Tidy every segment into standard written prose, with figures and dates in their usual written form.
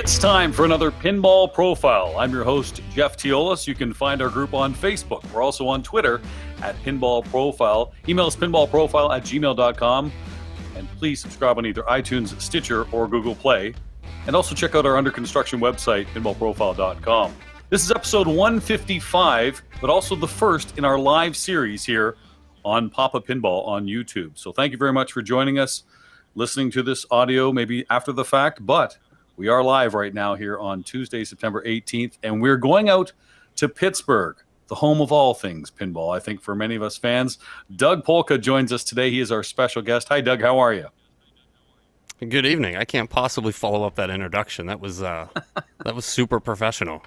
It's time for another Pinball Profile. I'm your host, Jeff Teolis. You can find our group on Facebook. We're also on Twitter at Pinball Profile. Email us pinballprofile@gmail.com. And please subscribe on either iTunes, Stitcher, or Google Play. And also check out our under construction website, pinballprofile.com. This is episode 155, but also the first in our live series here on Papa Pinball on YouTube. So thank you very much for joining us, listening to this audio maybe after the fact, but we are live right now here on Tuesday, September 18th, and we're going out to Pittsburgh, the home of all things pinball, I think, for many of us fans. Doug Polka joins us today. He is our special guest. Hi, Doug. How are you? Good evening. I can't possibly follow up that introduction. That was super professional.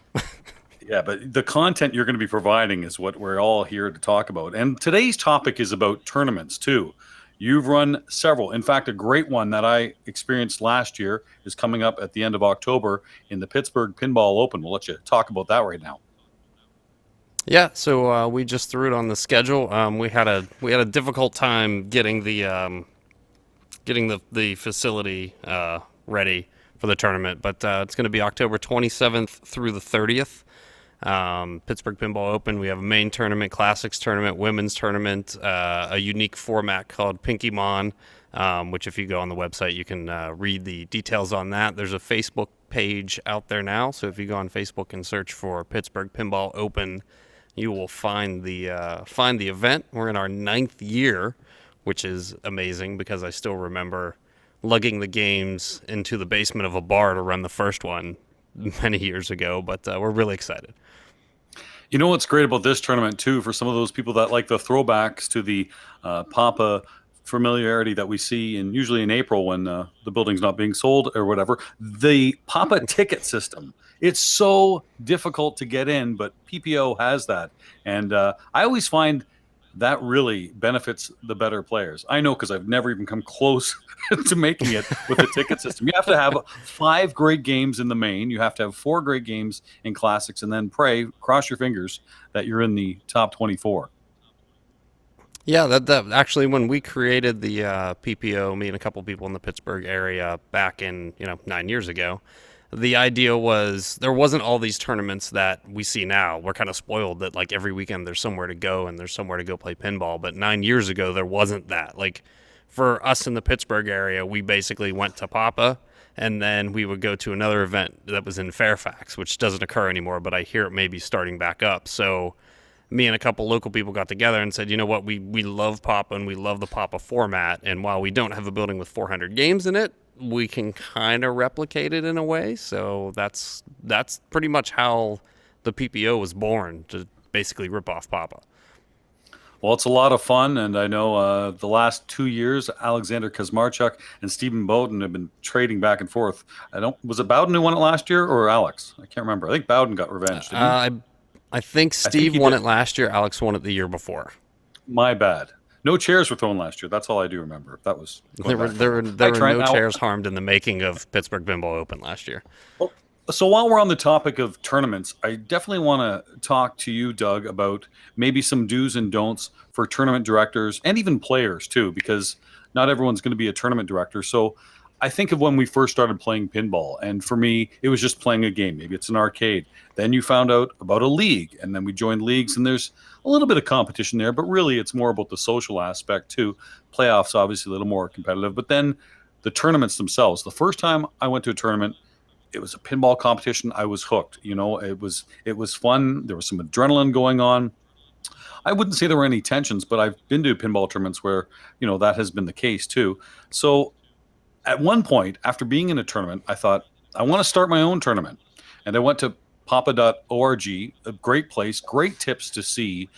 Yeah, but the content you're going to be providing is what we're all here to talk about. And today's topic is about tournaments, too. You've run several. In fact, a great one that I experienced last year is coming up at the end of October in the Pittsburgh Pinball Open. We'll let you talk about that right now. Yeah, so we just threw it on the schedule. We had a difficult time getting the facility ready for the tournament, but it's going to be October 27th through the 30th. Pittsburgh Pinball Open. We have a main tournament, classics tournament, women's tournament, a unique format called Pinky Mon, which if you go on the website, you can read the details on that. There's a Facebook page out there now, so if you go on Facebook and search for Pittsburgh Pinball Open, you will find the event. We're in our 9th year, which is amazing because I still remember lugging the games into the basement of a bar to run the first one many years ago, but we're really excited. You know what's great about this tournament, too, for some of those people that like the throwbacks to the Papa familiarity that we see usually in April when the building's not being sold or whatever, the Papa ticket system. It's so difficult to get in, but PPO has that. And I always find that really benefits the better players. I know because I've never even come close to making it with the ticket system. You have to have 5 great games in the main. You have to have 4 great games in classics, and then cross your fingers that you're in the top 24. Yeah, that actually, when we created the PPO, me and a couple people in the Pittsburgh area back in 9 years ago, the idea was there wasn't all these tournaments that we see now. We're kind of spoiled that like every weekend there's somewhere to go and there's somewhere to go play pinball. But 9 years ago, there wasn't that. Like for us in the Pittsburgh area, we basically went to Papa and then we would go to another event that was in Fairfax, which doesn't occur anymore, but I hear it may be starting back up. So me and a couple local people got together and said, you know what, we love Papa and we love the Papa format. And while we don't have a building with 400 games in it, we can kind of replicate it in a way. So that's pretty much how the PPO was born, to basically rip off Papa. Well, it's a lot of fun, and I know the last 2 years, Alexander Kazmarchuk and Stephen Bowden have been trading back and forth. Was it Bowden who won it last year, or Alex? I can't remember. I think Bowden got revenge, didn't he? I think Steve won it last year. Alex won it the year before. My bad. No chairs were thrown last year. That's all I do remember. That was there were no chairs harmed in the making of Pittsburgh Pinball Open last year. Well, so while we're on the topic of tournaments, I definitely want to talk to you, Doug, about maybe some do's and don'ts for tournament directors and even players too, because not everyone's going to be a tournament director. So I think of when we first started playing pinball, and for me, it was just playing a game. Maybe it's an arcade. Then you found out about a league, and then we joined leagues, and there's a little bit of competition there, but really it's more about the social aspect too. Playoffs, obviously, a little more competitive, but then the tournaments themselves. The first time I went to a tournament, it was a pinball competition. I was hooked. It was fun. There was some adrenaline going on. I wouldn't say there were any tensions, but I've been to pinball tournaments where, that has been the case too. So at one point, after being in a tournament, I thought, I want to start my own tournament. And I went to papa.org, a great place, great tips to see,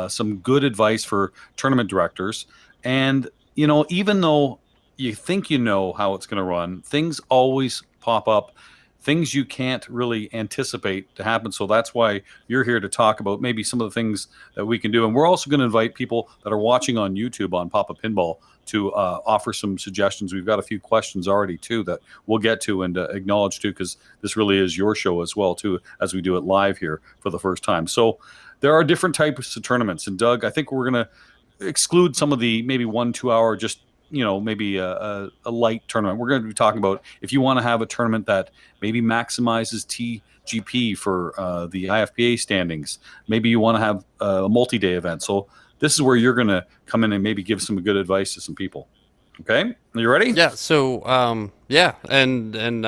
some good advice for tournament directors. And, even though you think you know how it's going to run, things always pop up, things you can't really anticipate to happen. So that's why you're here to talk about maybe some of the things that we can do. And we're also going to invite people that are watching on YouTube on Papa Pinball to offer some suggestions. We've got a few questions already, too, that we'll get to and acknowledge, too, because this really is your show as well, too, as we do it live here for the first time. So there are different types of tournaments. And, Doug, I think we're going to exclude some of the maybe 1-2 hour just maybe a light tournament. We're going to be talking about if you want to have a tournament that maybe maximizes TGP for the IFPA standings. Maybe you want to have a multi-day event. So this is where you're going to come in and maybe give some good advice to some people. Okay, are you ready? Yeah. So, and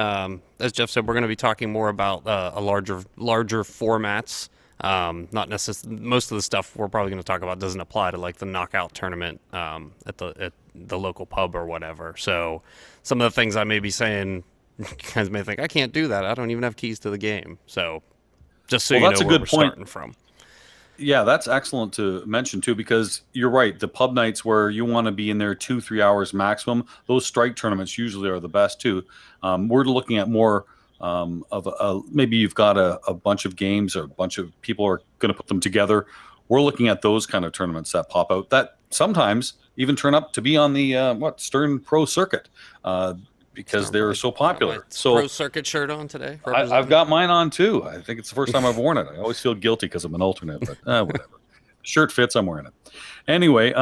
as Jeff said, we're going to be talking more about a larger formats. Not necessarily most of the stuff we're probably going to talk about doesn't apply to like the knockout tournament at the local pub or whatever. So, some of the things I may be saying, you guys may think I can't do that. I don't even have keys to the game. So, just so Well, that's a where good we're point. starting from. Yeah, that's excellent to mention too, because you're right. The pub nights where you want to be in there 2-3 hours maximum, those strike tournaments usually are the best too. We're looking at more maybe you've got a bunch of games or a bunch of people are going to put them together. We're looking at those kind of tournaments that pop out that sometimes even turn up to be on the Stern Pro circuit because they're so popular. So Pro Circuit shirt on today. I've got mine on too. I think it's the first time I've worn it. I always feel guilty because I'm an alternate, but whatever. Shirt fits, I'm wearing it. Anyway,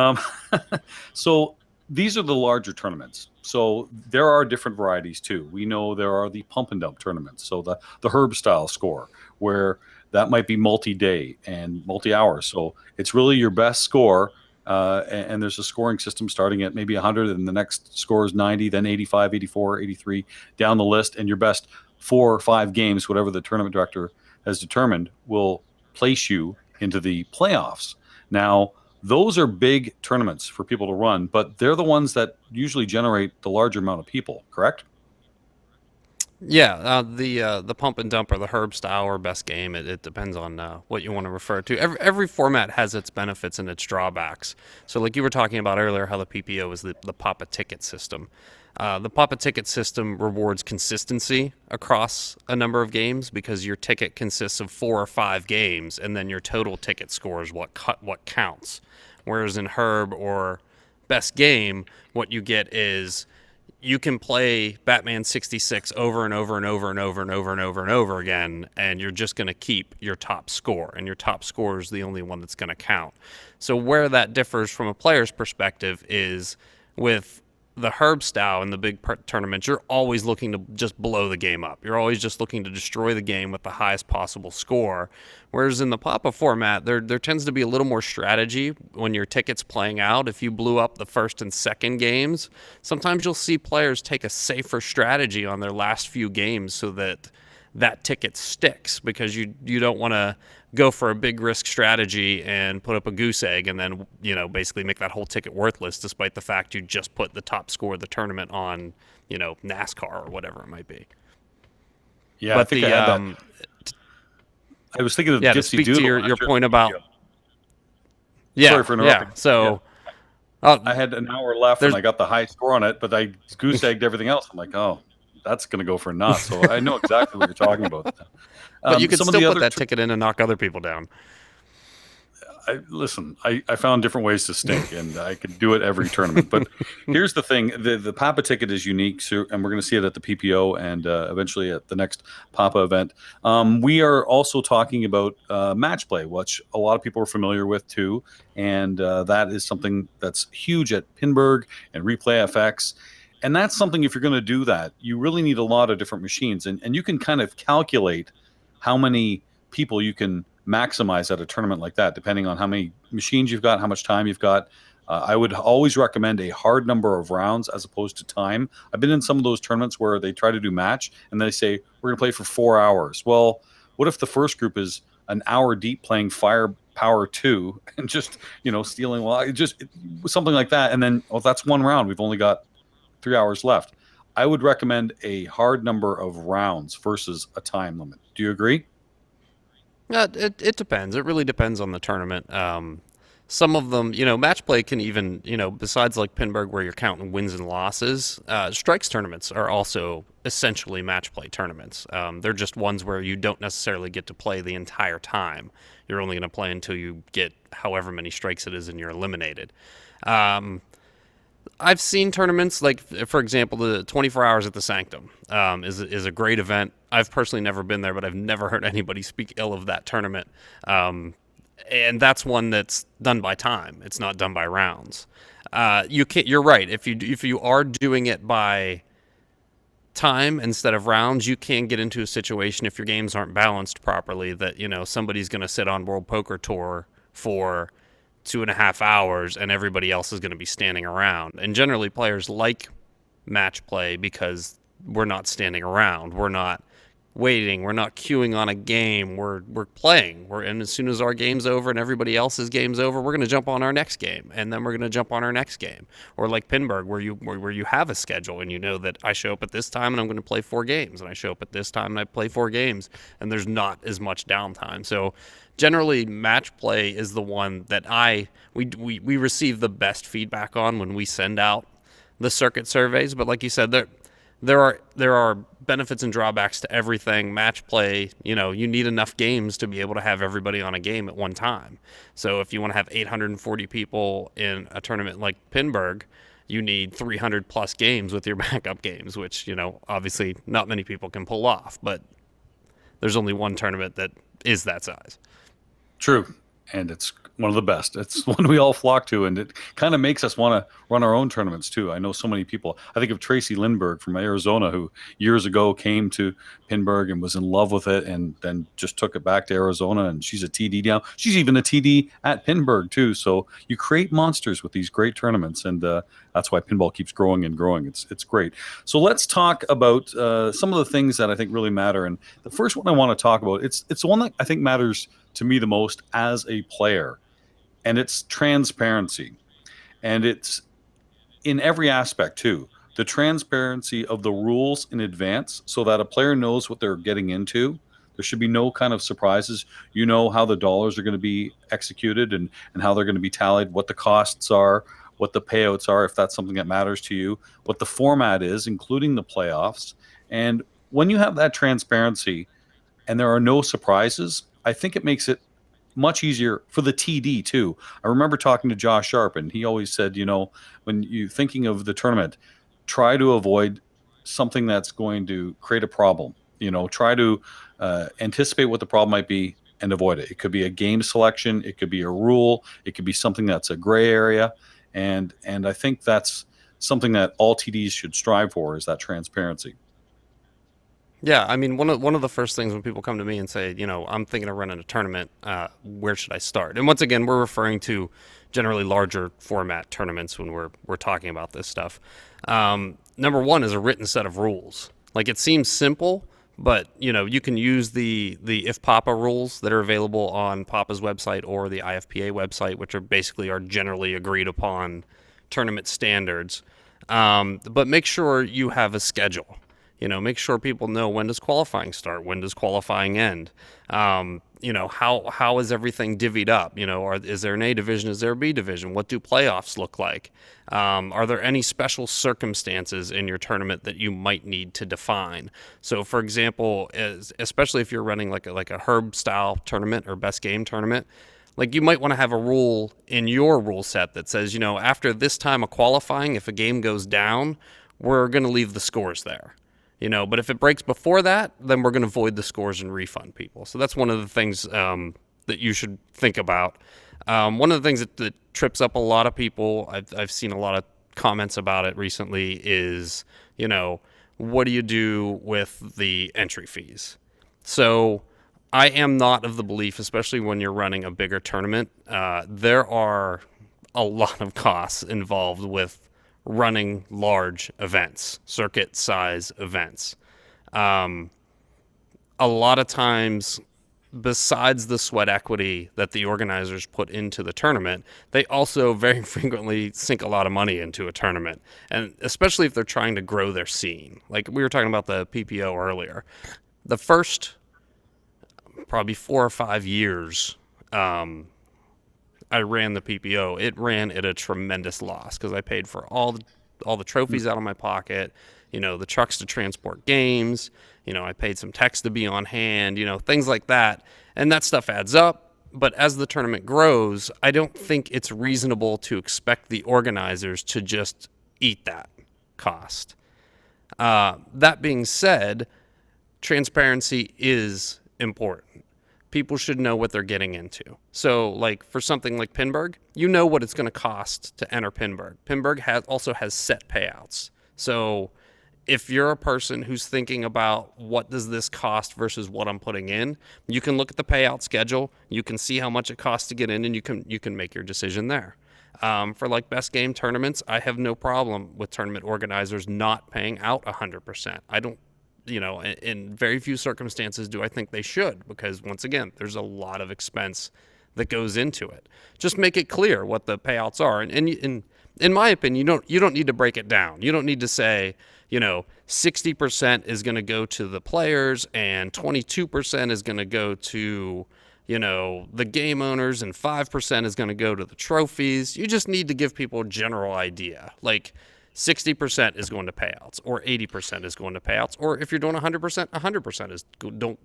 so these are the larger tournaments. So there are different varieties too. We know there are the pump and dump tournaments. So the herb style score, where that might be multi-day and multi-hour. So it's really your best score. And there's a scoring system starting at maybe 100, and the next score is 90, then 85, 84, 83, down the list. And your best 4 or 5 games, whatever the tournament director has determined, will place you into the playoffs. Now, those are big tournaments for people to run, but they're the ones that usually generate the larger amount of people, correct? Yeah, the pump and dump or the herb style or best game. It depends on what you want to refer to. Every format has its benefits and its drawbacks. So, like you were talking about earlier, how the PPO is the Papa ticket system. The Papa ticket system rewards consistency across a number of games because your ticket consists of 4 or 5 games, and then your total ticket score is what counts. Whereas in herb or best game, what you get is you can play Batman 66 over and over and over and over and over and over and over again, and you're just going to keep your top score, and your top score is the only one that's going to count. So where that differs from a player's perspective is with the herb style in the big tournaments, you're always looking to just blow the game up. You're always just looking to destroy the game with the highest possible score. Whereas in the Papa format, there tends to be a little more strategy when your ticket's playing out. If you blew up the first and second games, sometimes you'll see players take a safer strategy on their last few games so that that ticket sticks, because you don't want to go for a big risk strategy and put up a goose egg and then basically make that whole ticket worthless, despite the fact you just put the top score of the tournament on NASCAR or whatever it might be. Yeah, but I think I had that. I was thinking of to Gypsy speak Doodle. to your point about Sorry for interrupting. Yeah, so I had an hour left and I got the high score on it, but I goose egged everything else. I'm like, oh, that's going to go for naught. So I know exactly what you're talking about. But you can some still of the put other that ticket in and knock other people down. I found different ways to stink, and I could do it every tournament. But here's the thing: the Papa ticket is unique, and we're going to see it at the PPO and eventually at the next Papa event. We are also talking about match play, which a lot of people are familiar with too, and that is something that's huge at Pinburgh and Replay FX. And that's something, if you're going to do that, you really need a lot of different machines, and you can kind of calculate how many people you can maximize at a tournament like that, depending on how many machines you've got, how much time you've got. I would always recommend a hard number of rounds as opposed to time. I've been in some of those tournaments where they try to do match and they say, we're going to play for 4 hours. Well, what if the first group is an hour deep playing Firepower 2 and just, stealing, something like that. And then, that's one round. We've only got 3 hours left. I would recommend a hard number of rounds versus a time limit. Do you agree? It depends. It really depends on the tournament. Some of them, match play can even, besides like Pinburgh where you're counting wins and losses, strikes tournaments are also essentially match play tournaments. They're just ones where you don't necessarily get to play the entire time. You're only going to play until you get however many strikes it is and you're eliminated. I've seen tournaments like, for example, the 24 Hours at the Sanctum is a great event. I've personally never been there, but I've never heard anybody speak ill of that tournament. and that's one that's done by time. It's not done by rounds. You can't. You're right. If you are doing it by time instead of rounds, you can get into a situation if your games aren't balanced properly that somebody's going to sit on World Poker Tour for 2.5 hours and everybody else is going to be standing around. And generally, players like match play because we're not standing around. We're not waiting. We're not queuing on a game. We're playing. And as soon as our game's over and everybody else's game's over, we're going to jump on our next game, and then we're going to jump on our next game. Or like Pinburgh, where you have a schedule and you know that I show up at this time and I'm going to play 4 games, and I show up at this time and I play 4 games, and there's not as much downtime. So generally, match play is the one that we receive the best feedback on when we send out the circuit surveys. But like you said, there are benefits and drawbacks to everything. Match play, you need enough games to be able to have everybody on a game at one time. So if you want to have 840 people in a tournament like Pinburgh, you need 300 plus games with your backup games, which, obviously not many people can pull off, but there's only one tournament that is that size. True. And it's one of the best. It's one we all flock to, and it kind of makes us want to run our own tournaments too. I know so many people. I think of Tracy Lindbergh from Arizona, who years ago came to Pinburgh and was in love with it, and then just took it back to Arizona, and she's a TD now. She's even a TD at Pinburgh too. So you create monsters with these great tournaments, and that's why pinball keeps growing and growing. It's great. So let's talk about some of the things that I think really matter. And the first one I want to talk about, it's the one that I think matters to me the most as a player. And it's transparency. And it's in every aspect too. The transparency of the rules in advance so that a player knows what they're getting into. There should be no kind of surprises. You know how the dollars are going to be executed and how they're going to be tallied, what the costs are, what the payouts are, if that's something that matters to you, what the format is, including the playoffs. And when you have that transparency and there are no surprises, I think it makes it much easier for the TD too. I remember talking to Josh Sharp, and he always said, when you're thinking of the tournament, try to avoid something that's going to create a problem. Try to anticipate what the problem might be and avoid it. It could be a game selection, it could be a rule, it could be something that's a gray area, and I think that's something that all TDs should strive for, is that transparency. Yeah, I mean, one of the first things when people come to me and say, I'm thinking of running a tournament, where should I start? And once again, we're referring to generally larger format tournaments when we're talking about this stuff. Number one is a written set of rules. Like, it seems simple, but you can use the If Papa rules that are available on Papa's website or the IFPA website, which are basically generally agreed upon tournament standards. But make sure you have a schedule. Make sure people know, when does qualifying start? When does qualifying end? How is everything divvied up? Is there an A division? Is there a B division? What do playoffs look like? Are there any special circumstances in your tournament that you might need to define? So, for example, especially if you're running like a Herb style tournament or best game tournament, like, you might want to have a rule in your rule set that says, after this time of qualifying, if a game goes down, we're going to leave the scores there. But if it breaks before that, then we're going to void the scores and refund people. So that's one of the things that you should think about. One of the things that trips up a lot of people, I've seen a lot of comments about it recently, is, what do you do with the entry fees? So I am not of the belief, especially when you're running a bigger tournament, there are a lot of costs involved with running large events, circuit size events. A lot of times, besides the sweat equity that the organizers put into the tournament, they also very frequently sink a lot of money into a tournament. And especially if they're trying to grow their scene. Like we were talking about the PPO earlier. The first probably 4 or 5 years I ran the PPO, it ran at a tremendous loss because I paid for all the trophies out of my pocket, the trucks to transport games, I paid some techs to be on hand, things like that. And that stuff adds up. But as the tournament grows, I don't think it's reasonable to expect the organizers to just eat that cost. That being said, transparency is important. people should know what they're getting into. So, like for something like Pinburgh, you know what it's going to cost to enter Pinburgh. Pinburgh also has set payouts. So, if you're a person who's thinking about what does this cost versus what I'm putting in, you can look at the payout schedule. You can see how much it costs to get in, and you can make your decision there. For like best game tournaments, I have no problem with tournament organizers not paying out 100%. I don't, in very few circumstances do I think they should, because once again, there's a lot of expense that goes into it. Just make it clear what the payouts are, and in my opinion, you don't need to break it down. You don't need to say, 60% is going to go to the players and 22% is going to go to, the game owners and 5% is going to go to the trophies. You just need to give people a general idea. Like 60% is going to payouts, or 80% is going to payouts, or if you're doing 100%, 100% is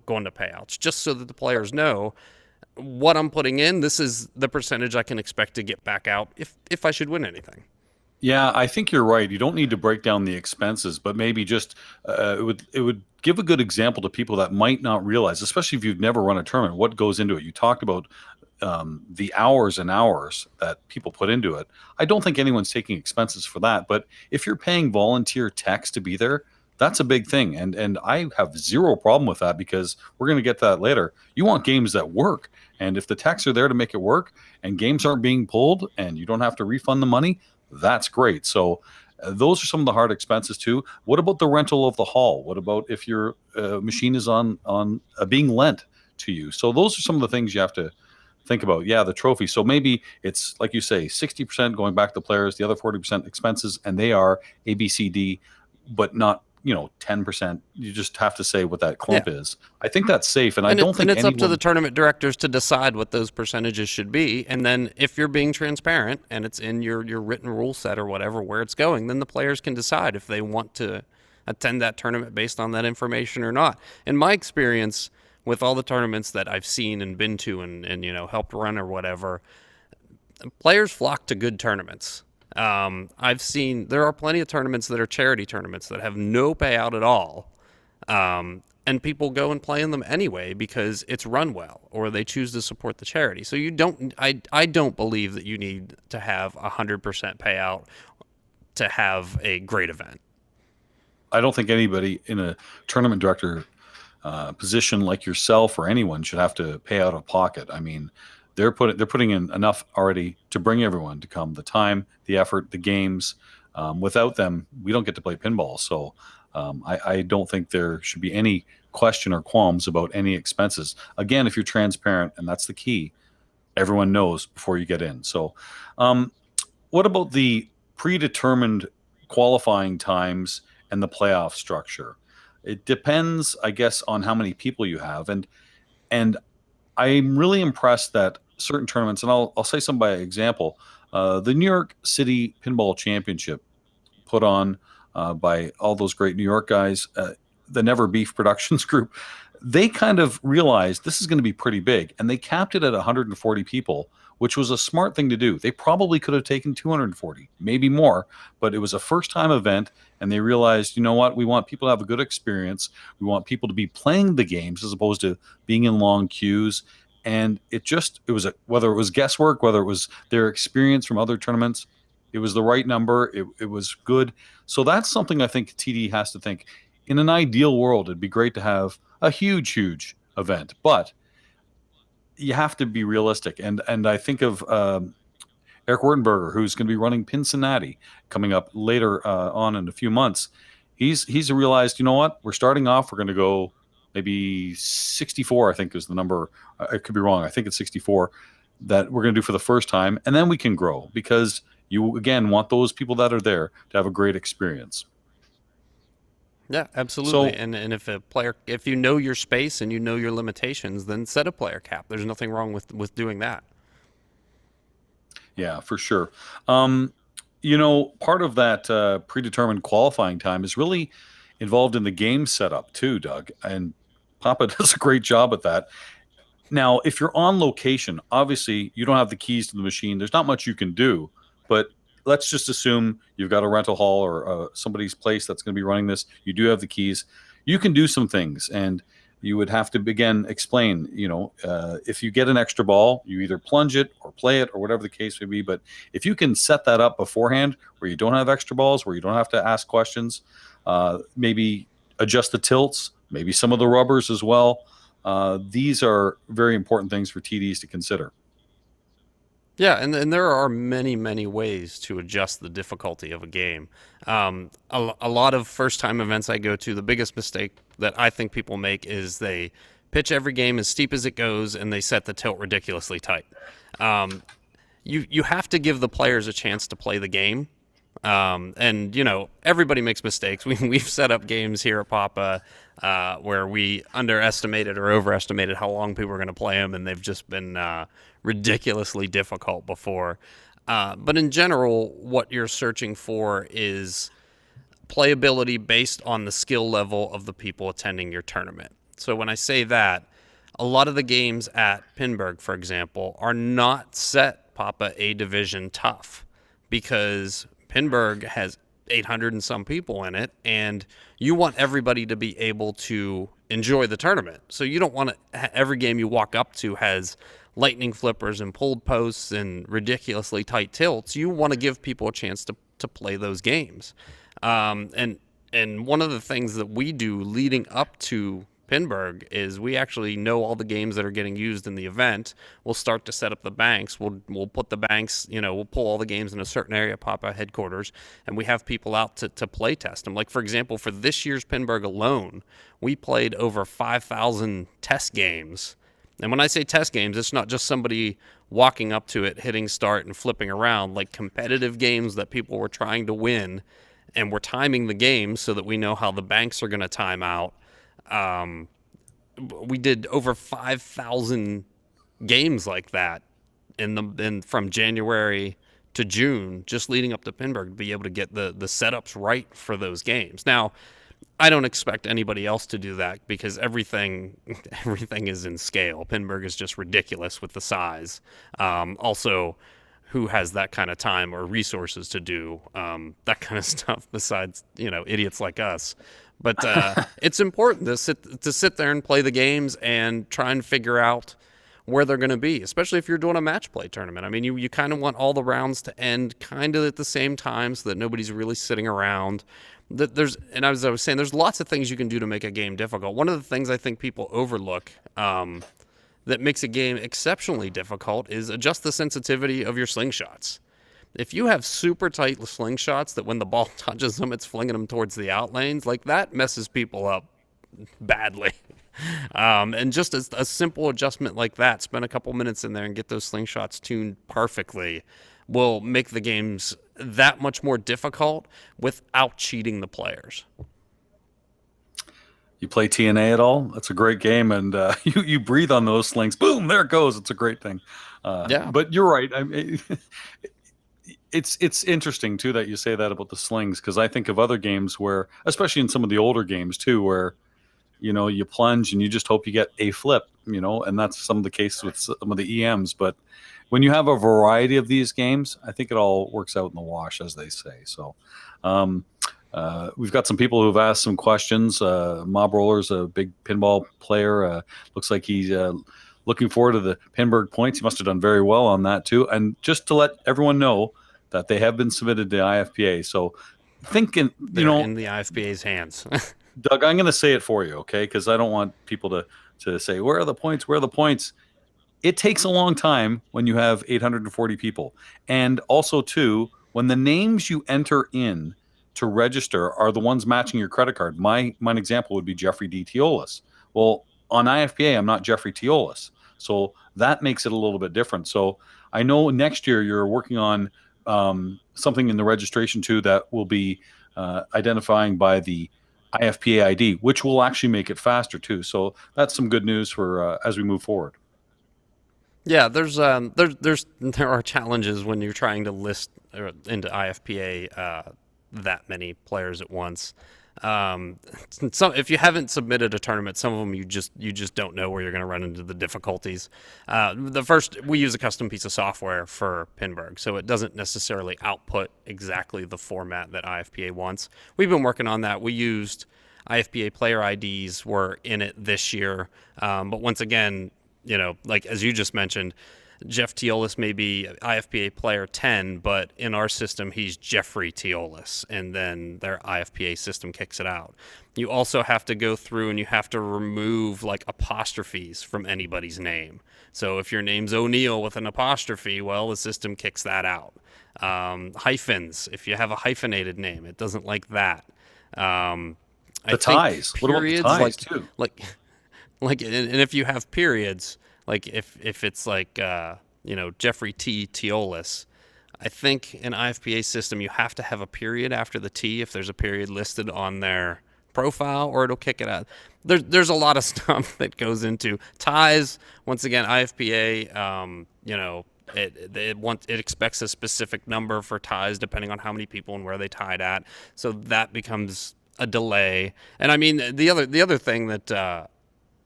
going to payouts, just so that the players know what I'm putting in. This is the percentage I can expect to get back out if I should win anything. Yeah, I think you're right. You don't need to break down the expenses, but maybe just it would give a good example to people that might not realize, especially if you've never run a tournament, what goes into it. You talked about the hours and hours that people put into it. I don't think anyone's taking expenses for that, but if you're paying volunteer techs to be there, that's a big thing, and I have zero problem with that, because we're going to get to that later. You want games that work, and if the techs are there to make it work, and games aren't being pulled, and you don't have to refund the money, that's great. So those are some of the hard expenses too. What about the rental of the hall? What about if your machine is on being lent to you? So those are some of the things you have to think about. Yeah, the trophy. So maybe it's like you say, 60% going back to the players, the other 40% expenses, and they are A, B, C, D, but not 10%. You just have to say what that clump is. I think that's safe, and I don't think it's up to the tournament directors to decide what those percentages should be. And then if you're being transparent and it's in your written rule set or whatever where it's going, then the players can decide if they want to attend that tournament based on that information or not. In my experience with all the tournaments that I've seen and been to and helped run or whatever, players flock to good tournaments. I've seen there are plenty of tournaments that are charity tournaments that have no payout at all. And people go and play in them anyway because it's run well, or they choose to support the charity. So I don't believe that you need to have 100% payout to have a great event. I don't think anybody in a tournament director position like yourself or anyone should have to pay out of pocket. I mean, they're putting in enough already to bring everyone to come. The time, the effort, the games. Without them, we don't get to play pinball. So I don't think there should be any question or qualms about any expenses. Again, if you're transparent, and that's the key, everyone knows before you get in. So what about the predetermined qualifying times and the playoff structure? It depends, I guess, on how many people you have. And I'm really impressed that certain tournaments, and I'll say some by example, the New York City Pinball Championship put on by all those great New York guys, the Never Beef Productions group, they kind of realized this is going to be pretty big, and they capped it at 140 people, which was a smart thing to do. They probably could have taken 240, maybe more, but it was a first-time event, and they realized, you know what, we want people to have a good experience. We want people to be playing the games as opposed to being in long queues. And whether it was guesswork, whether it was their experience from other tournaments, it was the right number. It was good. So that's something I think TD has to think. In an ideal world, it'd be great to have a huge event, but you have to be realistic. And I think of Eric Wertenberger, who's going to be running Pinstadium coming up later on in a few months. He's realized, you know what, we're starting off, we're going to go maybe 64, I think is the number. I could be wrong. I think it's 64 that we're going to do for the first time. And then we can grow, because you, again, want those people that are there to have a great experience. Yeah, absolutely. So, and if you know your space and you know your limitations, then set a player cap. There's nothing wrong with doing that. Yeah, for sure. Part of that predetermined qualifying time is really involved in the game setup too, Doug. And Papa does a great job at that. Now, if you're on location, obviously you don't have the keys to the machine. There's not much you can do, but let's just assume you've got a rental hall or somebody's place that's going to be running this. You do have the keys. You can do some things, and you would have to again explain, if you get an extra ball, you either plunge it or play it or whatever the case may be. But if you can set that up beforehand where you don't have extra balls, where you don't have to ask questions, maybe adjust the tilts, maybe some of the rubbers as well. These are very important things for TDs to consider. Yeah, and there are many, many ways to adjust the difficulty of a game. A lot of first-time events I go to, the biggest mistake that I think people make is they pitch every game as steep as it goes, and they set the tilt ridiculously tight. You have to give the players a chance to play the game. And everybody makes mistakes. We've set up games here at Papa where we underestimated or overestimated how long people were going to play them, and they've just been ridiculously difficult before. But in general, what you're searching for is playability based on the skill level of the people attending your tournament. So when I say that, a lot of the games at Pinburgh, for example, are not set Papa A Division tough, because Pinburgh has 800 and some people in it, and you want everybody to be able to enjoy the tournament. So you don't want to, every game you walk up to has lightning flippers and pulled posts and ridiculously tight tilts. You want to give people a chance to play those games. And one of the things that we do leading up to Pinburgh is we actually know all the games that are getting used in the event. We'll start to set up the banks. We'll put the banks, we'll pull all the games in a certain area, Papa headquarters, and we have people out to play test them. Like, for example, for this year's Pinburgh alone, we played over 5,000 test games. And when I say test games, it's not just somebody walking up to it, hitting start and flipping around, like competitive games that people were trying to win, and we're timing the games so that we know how the banks are going to time out. We did over 5,000 games like that from January to June, just leading up to Pinburgh, to be able to get the setups right for those games. Now, I don't expect anybody else to do that, because everything is in scale. Pinburgh is just ridiculous with the size. Also, who has that kind of time or resources to do that kind of stuff besides idiots like us? But it's important to sit there and play the games and try and figure out where they're going to be, especially if you're doing a match play tournament. I mean, you kind of want all the rounds to end kind of at the same time so that nobody's really sitting around. And as I was saying, there's lots of things you can do to make a game difficult. One of the things I think people overlook that makes a game exceptionally difficult is adjust the sensitivity of your slingshots. If you have super tight slingshots that when the ball touches them, it's flinging them towards the out lanes, like that messes people up badly. And just a simple adjustment like that, spend a couple minutes in there and get those slingshots tuned perfectly, will make the games that much more difficult without cheating the players. You play TNA at all? That's a great game, and you breathe on those slings. Boom, there it goes. It's a great thing. Yeah. But you're right. I mean, it's interesting too that you say that about the slings, because I think of other games where, especially in some of the older games too, where you plunge and you just hope you get a flip, and that's some of the cases with some of the EMs. But when you have a variety of these games, I think it all works out in the wash, as they say. So we've got some people who've asked some questions. Mob Roller's a big pinball player. Looks like he's looking forward to the Pinburgh points. He must have done very well on that too. And just to let everyone know that they have been submitted to IFPA. So thinking, They're in the IFPA's hands. Doug, I'm going to say it for you, okay? Because I don't want people to say, where are the points? Where are the points? It takes a long time when you have 840 people. And also, too, when the names you enter in to register are the ones matching your credit card. My example would be Jeffrey D. Teolis. Well, on IFPA, I'm not Jeffrey Teolis. So that makes it a little bit different. So I know next year you're working on something in the registration, too, that will be identifying by the IFPA ID, which will actually make it faster too. So that's some good news for as we move forward. Yeah, there are challenges when you're trying to list into IFPA that many players at once. So if you haven't submitted a tournament, some of them you just don't know where you're going to run into the difficulties. We use a custom piece of software for Pinburgh, so it doesn't necessarily output exactly the format that IFPA wants. We've been working on that. We used IFPA player IDs were in it this year. But once again, like as you just mentioned, Jeff Teolis may be IFPA player 10, but in our system, he's Jeffrey Teolis, and then their IFPA system kicks it out. You also have to go through and you have to remove like apostrophes from anybody's name. So if your name's O'Neill with an apostrophe, well, the system kicks that out. Hyphens, if you have a hyphenated name, it doesn't like that. The ties. What about the ties too? And if you have periods, like if it's like Jeffrey T. Teolis, I think in IFPA system you have to have a period after the T if there's a period listed on their profile, or it'll kick it out. There's a lot of stuff that goes into ties. Once again, IFPA, it expects a specific number for ties depending on how many people and where they tied at, so that becomes a delay. And I mean the other thing that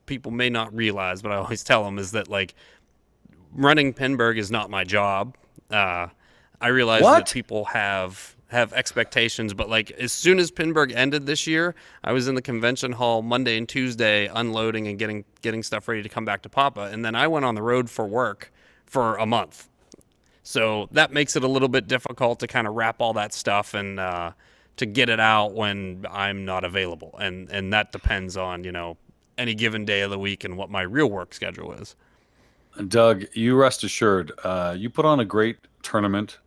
people may not realize, but I always tell them, is that like running Pinburgh is not my job. I realize that people have expectations, but like as soon as Pinburgh ended this year, I was in the convention hall Monday and Tuesday unloading and getting stuff ready to come back to Papa, and then I went on the road for work for a month. So that makes it a little bit difficult to kind of wrap all that stuff and to get it out when I'm not available, and that depends on any given day of the week and what my real work schedule is. Doug, you rest assured, you put on a great tournament,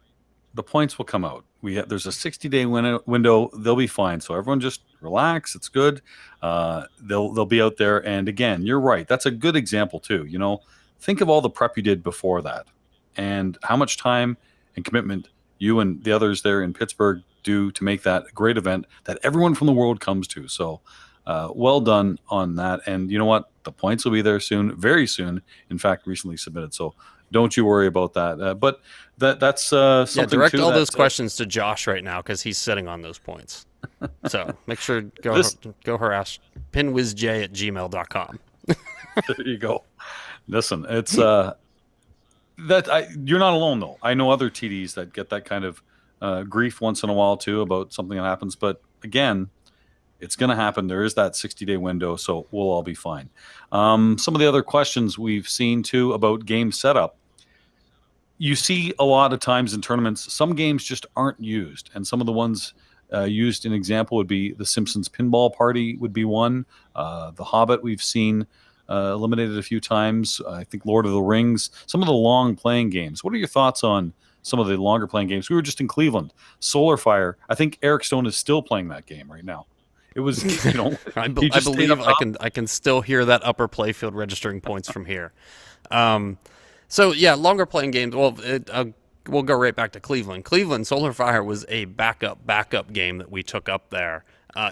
the points will come out. There's a 60-day window. They'll be fine. So everyone just relax. It's good. They'll be out there. And again, you're right. That's a good example too. Think of all the prep you did before that, and how much time and commitment you and the others there in Pittsburgh do to make that a great event that everyone from the world comes to. So well done on that. And you know what? The points will be there soon, very soon. In fact, recently submitted. So don't you worry about that. But that's something. Direct all those questions to Josh right now, because he's sitting on those points. So make sure go harass pinwizj@gmail.com. There you go. Listen, it's you're not alone though. I know other TDs that get that kind of grief once in a while too about something that happens. But again, it's going to happen. There is that 60-day window, so we'll all be fine. Some of the other questions we've seen too about game setup. You see a lot of times in tournaments, some games just aren't used, and some of the ones used, an example would be the Simpsons Pinball Party would be one. The Hobbit we've seen eliminated a few times. I think Lord of the Rings. Some of the long playing games. What are your thoughts on some of the longer playing games? We were just in Cleveland. Solar Fire. I think Eric Stone is still playing that game right now. It was, I believe I can still hear that upper playfield registering points from here. So yeah, longer playing games. Well, we'll go right back to Cleveland. Cleveland Solar Fire was a backup game that we took up there.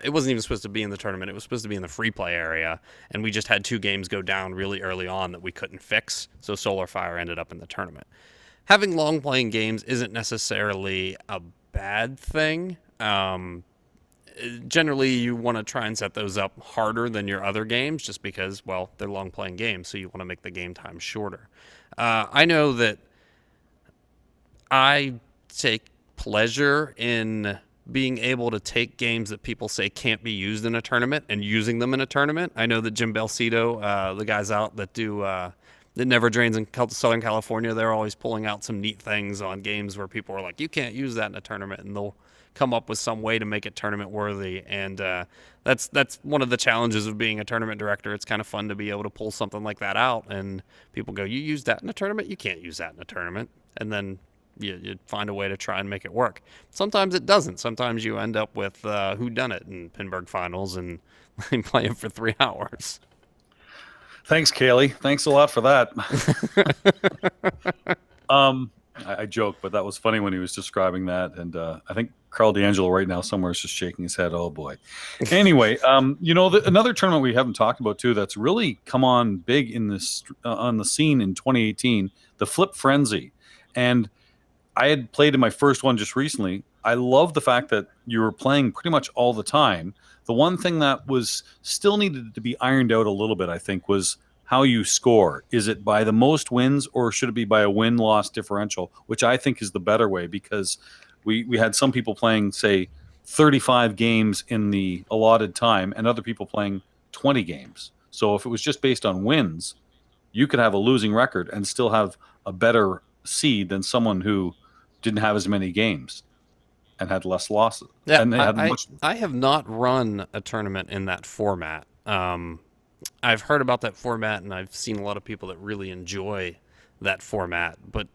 It wasn't even supposed to be in the tournament. It was supposed to be in the free play area, and we just had 2 games go down really early on that we couldn't fix. So Solar Fire ended up in the tournament. Having long playing games isn't necessarily a bad thing. Generally, you want to try and set those up harder than your other games just because, well, they're long playing games, so you want to make the game time shorter. I know that I take pleasure in being able to take games that people say can't be used in a tournament and using them in a tournament. I know that Jim Belcito, the guys out that do that Never Drains in Southern California, they're always pulling out some neat things on games where people are like, you can't use that in a tournament, and they'll come up with some way to make it tournament worthy. And that's one of the challenges of being a tournament director. It's kind of fun to be able to pull something like that out, and people go, you use that in a tournament? You can't use that in a tournament. And then you find a way to try and make it work. Sometimes it doesn't. Sometimes you end up with whodunit in Pinburgh finals and play it for 3 hours. Thanks, Kaylee. Thanks a lot for that. I joke, but that was funny when he was describing that. And I think Carl D'Angelo right now somewhere is just shaking his head. Oh, boy. Anyway, another tournament we haven't talked about, too, that's really come on big in this on the scene in 2018, the Flip Frenzy. And I had played in my first one just recently. I love the fact that you were playing pretty much all the time. The one thing that was still needed to be ironed out a little bit, I think, was how you score. Is it by the most wins, or should it be by a win-loss differential, which I think is the better way, because we had some people playing, say, 35 games in the allotted time and other people playing 20 games. So if it was just based on wins, you could have a losing record and still have a better seed than someone who didn't have as many games and had less losses. Yeah, And they had much. I have not run a tournament in that format. I've heard about that format, and I've seen a lot of people that really enjoy that format. But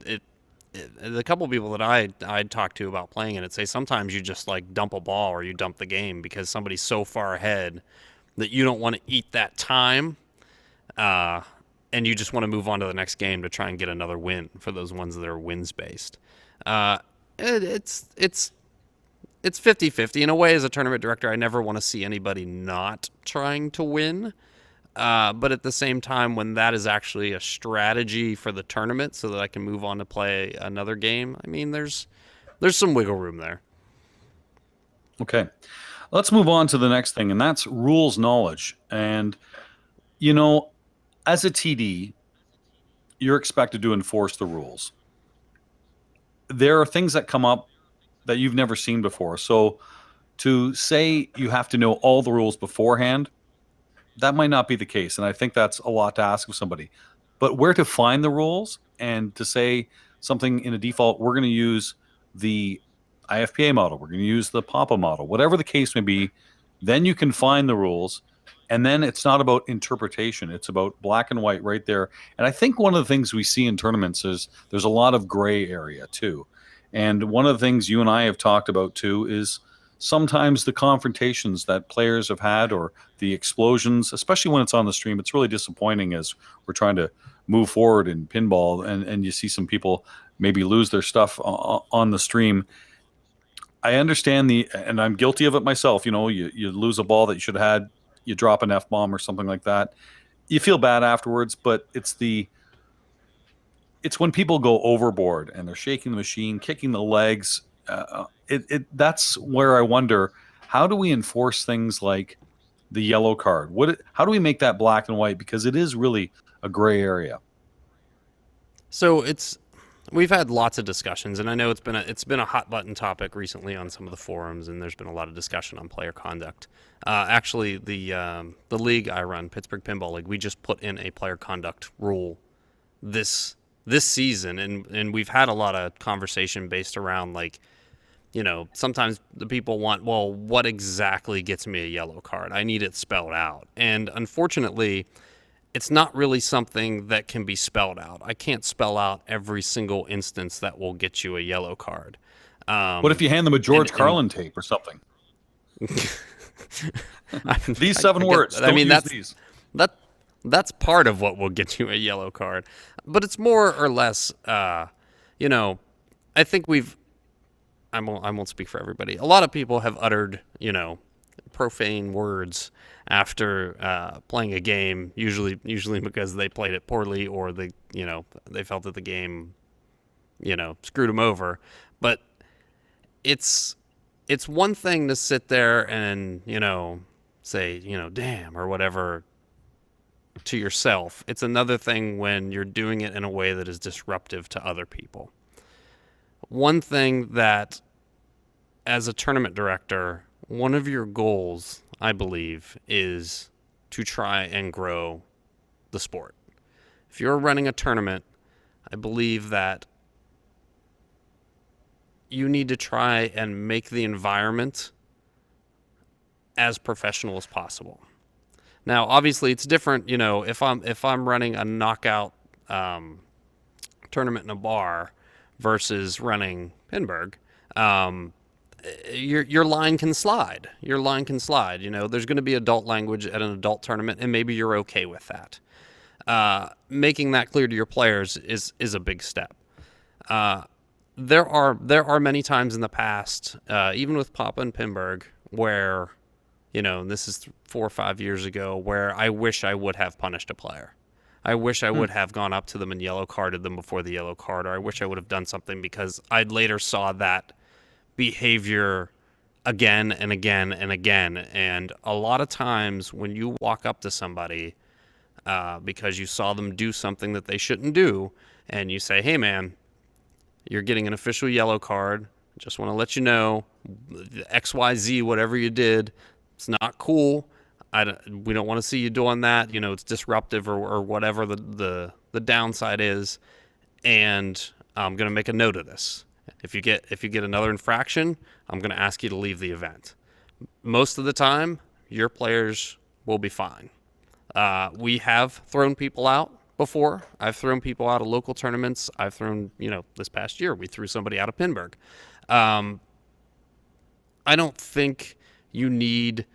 the couple of people that I'd talk to about playing it say sometimes you just like dump a ball or you dump the game because somebody's so far ahead that you don't want to eat that time, and you just want to move on to the next game to try and get another win for those ones that are wins based. It's 50-50. In a way, as a tournament director, I never want to see anybody not trying to win. But at the same time, when that is actually a strategy for the tournament so that I can move on to play another game, I mean, there's some wiggle room there. Okay. Let's move on to the next thing, and that's rules knowledge. And, you know, as a TD, you're expected to enforce the rules. There are things that come up that you've never seen before. So to say you have to know all the rules beforehand, that might not be the case. And I think that's a lot to ask of somebody. But where to find the rules and to say something in a default, we're going to use the IFPA model, we're going to use the PAPA model, whatever the case may be, then you can find the rules. And then it's not about interpretation. It's about black and white right there. And I think one of the things we see in tournaments is there's a lot of gray area too. And one of the things you and I have talked about too is sometimes the confrontations that players have had or the explosions, especially when it's on the stream, it's really disappointing as we're trying to move forward in pinball and you see some people maybe lose their stuff on the stream. I understand and I'm guilty of it myself. You know, you lose a ball that you should have had, you drop an F-bomb or something like that. You feel bad afterwards, but it's when people go overboard and they're shaking the machine, kicking the legs. That's where I wonder, how do we enforce things like the yellow card? How do we make that black and white? Because it is really a gray area. So we've had lots of discussions, and I know it's been a hot button topic recently on some of the forums, and there's been a lot of discussion on player conduct. Actually, the league I run, Pittsburgh Pinball League, we just put in a player conduct rule this season, and we've had a lot of conversation based around, like, you know, sometimes the people want, well, what exactly gets me a yellow card? I need it spelled out. And unfortunately, it's not really something that can be spelled out. I can't spell out every single instance that will get you a yellow card. What if you hand them a George Carlin tape or something? These 7 words. I mean, that's part of what will get you a yellow card. But it's more or less, you know, I think I won't speak for everybody. A lot of people have uttered, you know, profane words after playing a game, usually because they played it poorly or they felt that the game, you know, screwed them over. But it's one thing to sit there and, you know, say, you know, damn or whatever to yourself. It's another thing when you're doing it in a way that is disruptive to other people. One thing that, as a tournament director, one of your goals, I believe, is to try and grow the sport. If you're running a tournament, I believe that you need to try and make the environment as professional as possible. Now, obviously, it's different. You know, if I'm running a knockout tournament in a bar versus running Pinburgh, your line can slide. Your line can slide. You know, there's going to be adult language at an adult tournament, and maybe you're okay with that. Making that clear to your players is a big step. There are many times in the past, even with Papa and Pinburgh, where, you know, and this is 4 or 5 years ago, where I wish I would have punished a player. I wish I would have gone up to them and yellow carded them before the yellow card, or I wish I would have done something, because I later saw that behavior again and again and again. And a lot of times when you walk up to somebody because you saw them do something that they shouldn't do, and you say, hey man, you're getting an official yellow card, Just want to let you know, the XYZ, whatever you did, it's not cool. We don't want to see you doing that. It's disruptive or whatever the downside is. And I'm going to make a note of this. If you get another infraction, I'm going to ask you to leave the event. Most of the time, your players will be fine. We have thrown people out before. I've thrown people out of local tournaments. I've thrown, this past year, we threw somebody out of Pinburgh. I don't think you need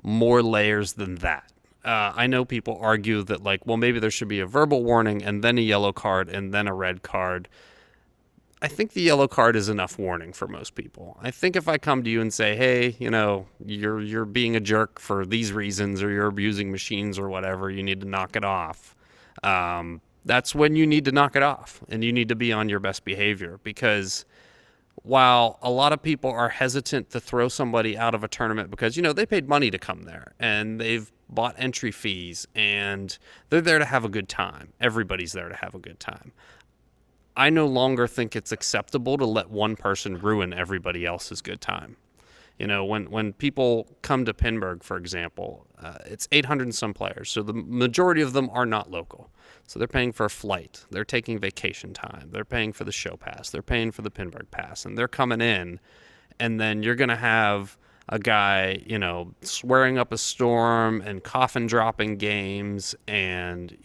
more layers than that. I know people argue that, maybe there should be a verbal warning and then a yellow card and then a red card. I think the yellow card is enough warning for most people. I think if I come to you and say, hey, you're being a jerk for these reasons, or you're abusing machines or whatever, you need to knock it off. That's when you need to knock it off, and you need to be on your best behavior, because while a lot of people are hesitant to throw somebody out of a tournament because, they paid money to come there and they've bought entry fees and they're there to have a good time. Everybody's there to have a good time. I no longer think it's acceptable to let one person ruin everybody else's good time. When people come to Pinburgh, for example, it's 800 and some players. So the majority of them are not local. So they're paying for a flight. They're taking vacation time. They're paying for the show pass. They're paying for the Pinburgh pass. And they're coming in. And then you're going to have a guy, swearing up a storm and coffin dropping games and,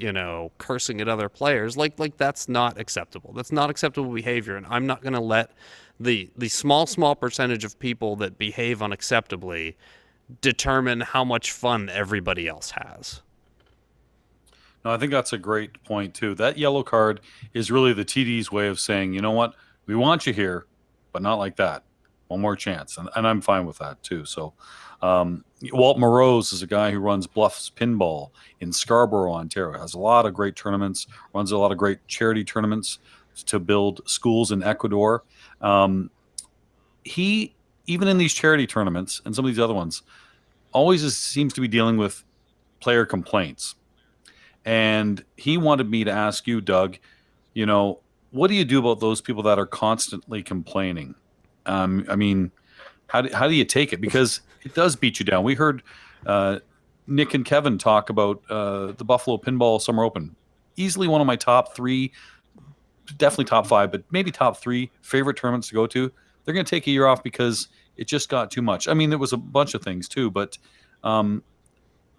cursing at other players. Like that's not acceptable. That's not acceptable behavior. And I'm not going to let the small percentage of people that behave unacceptably determine how much fun everybody else has. No, I think that's a great point too. That yellow card is really the TD's way of saying, you know what, we want you here, but not like that. One more chance, and I'm fine with that too. So, Walt Morose is a guy who runs Bluffs Pinball in Scarborough, Ontario. Has a lot of great tournaments, runs a lot of great charity tournaments to build schools in Ecuador. He, even in these charity tournaments and some of these other ones, always seems to be dealing with player complaints. And he wanted me to ask you, Doug, what do you do about those people that are constantly complaining? How do you take it? Because it does beat you down. We heard Nick and Kevin talk about the Buffalo Pinball Summer Open. Easily one of my top 3, definitely top 5, but maybe top 3 favorite tournaments to go to. They're going to take a year off because it just got too much. I mean, there was a bunch of things too, but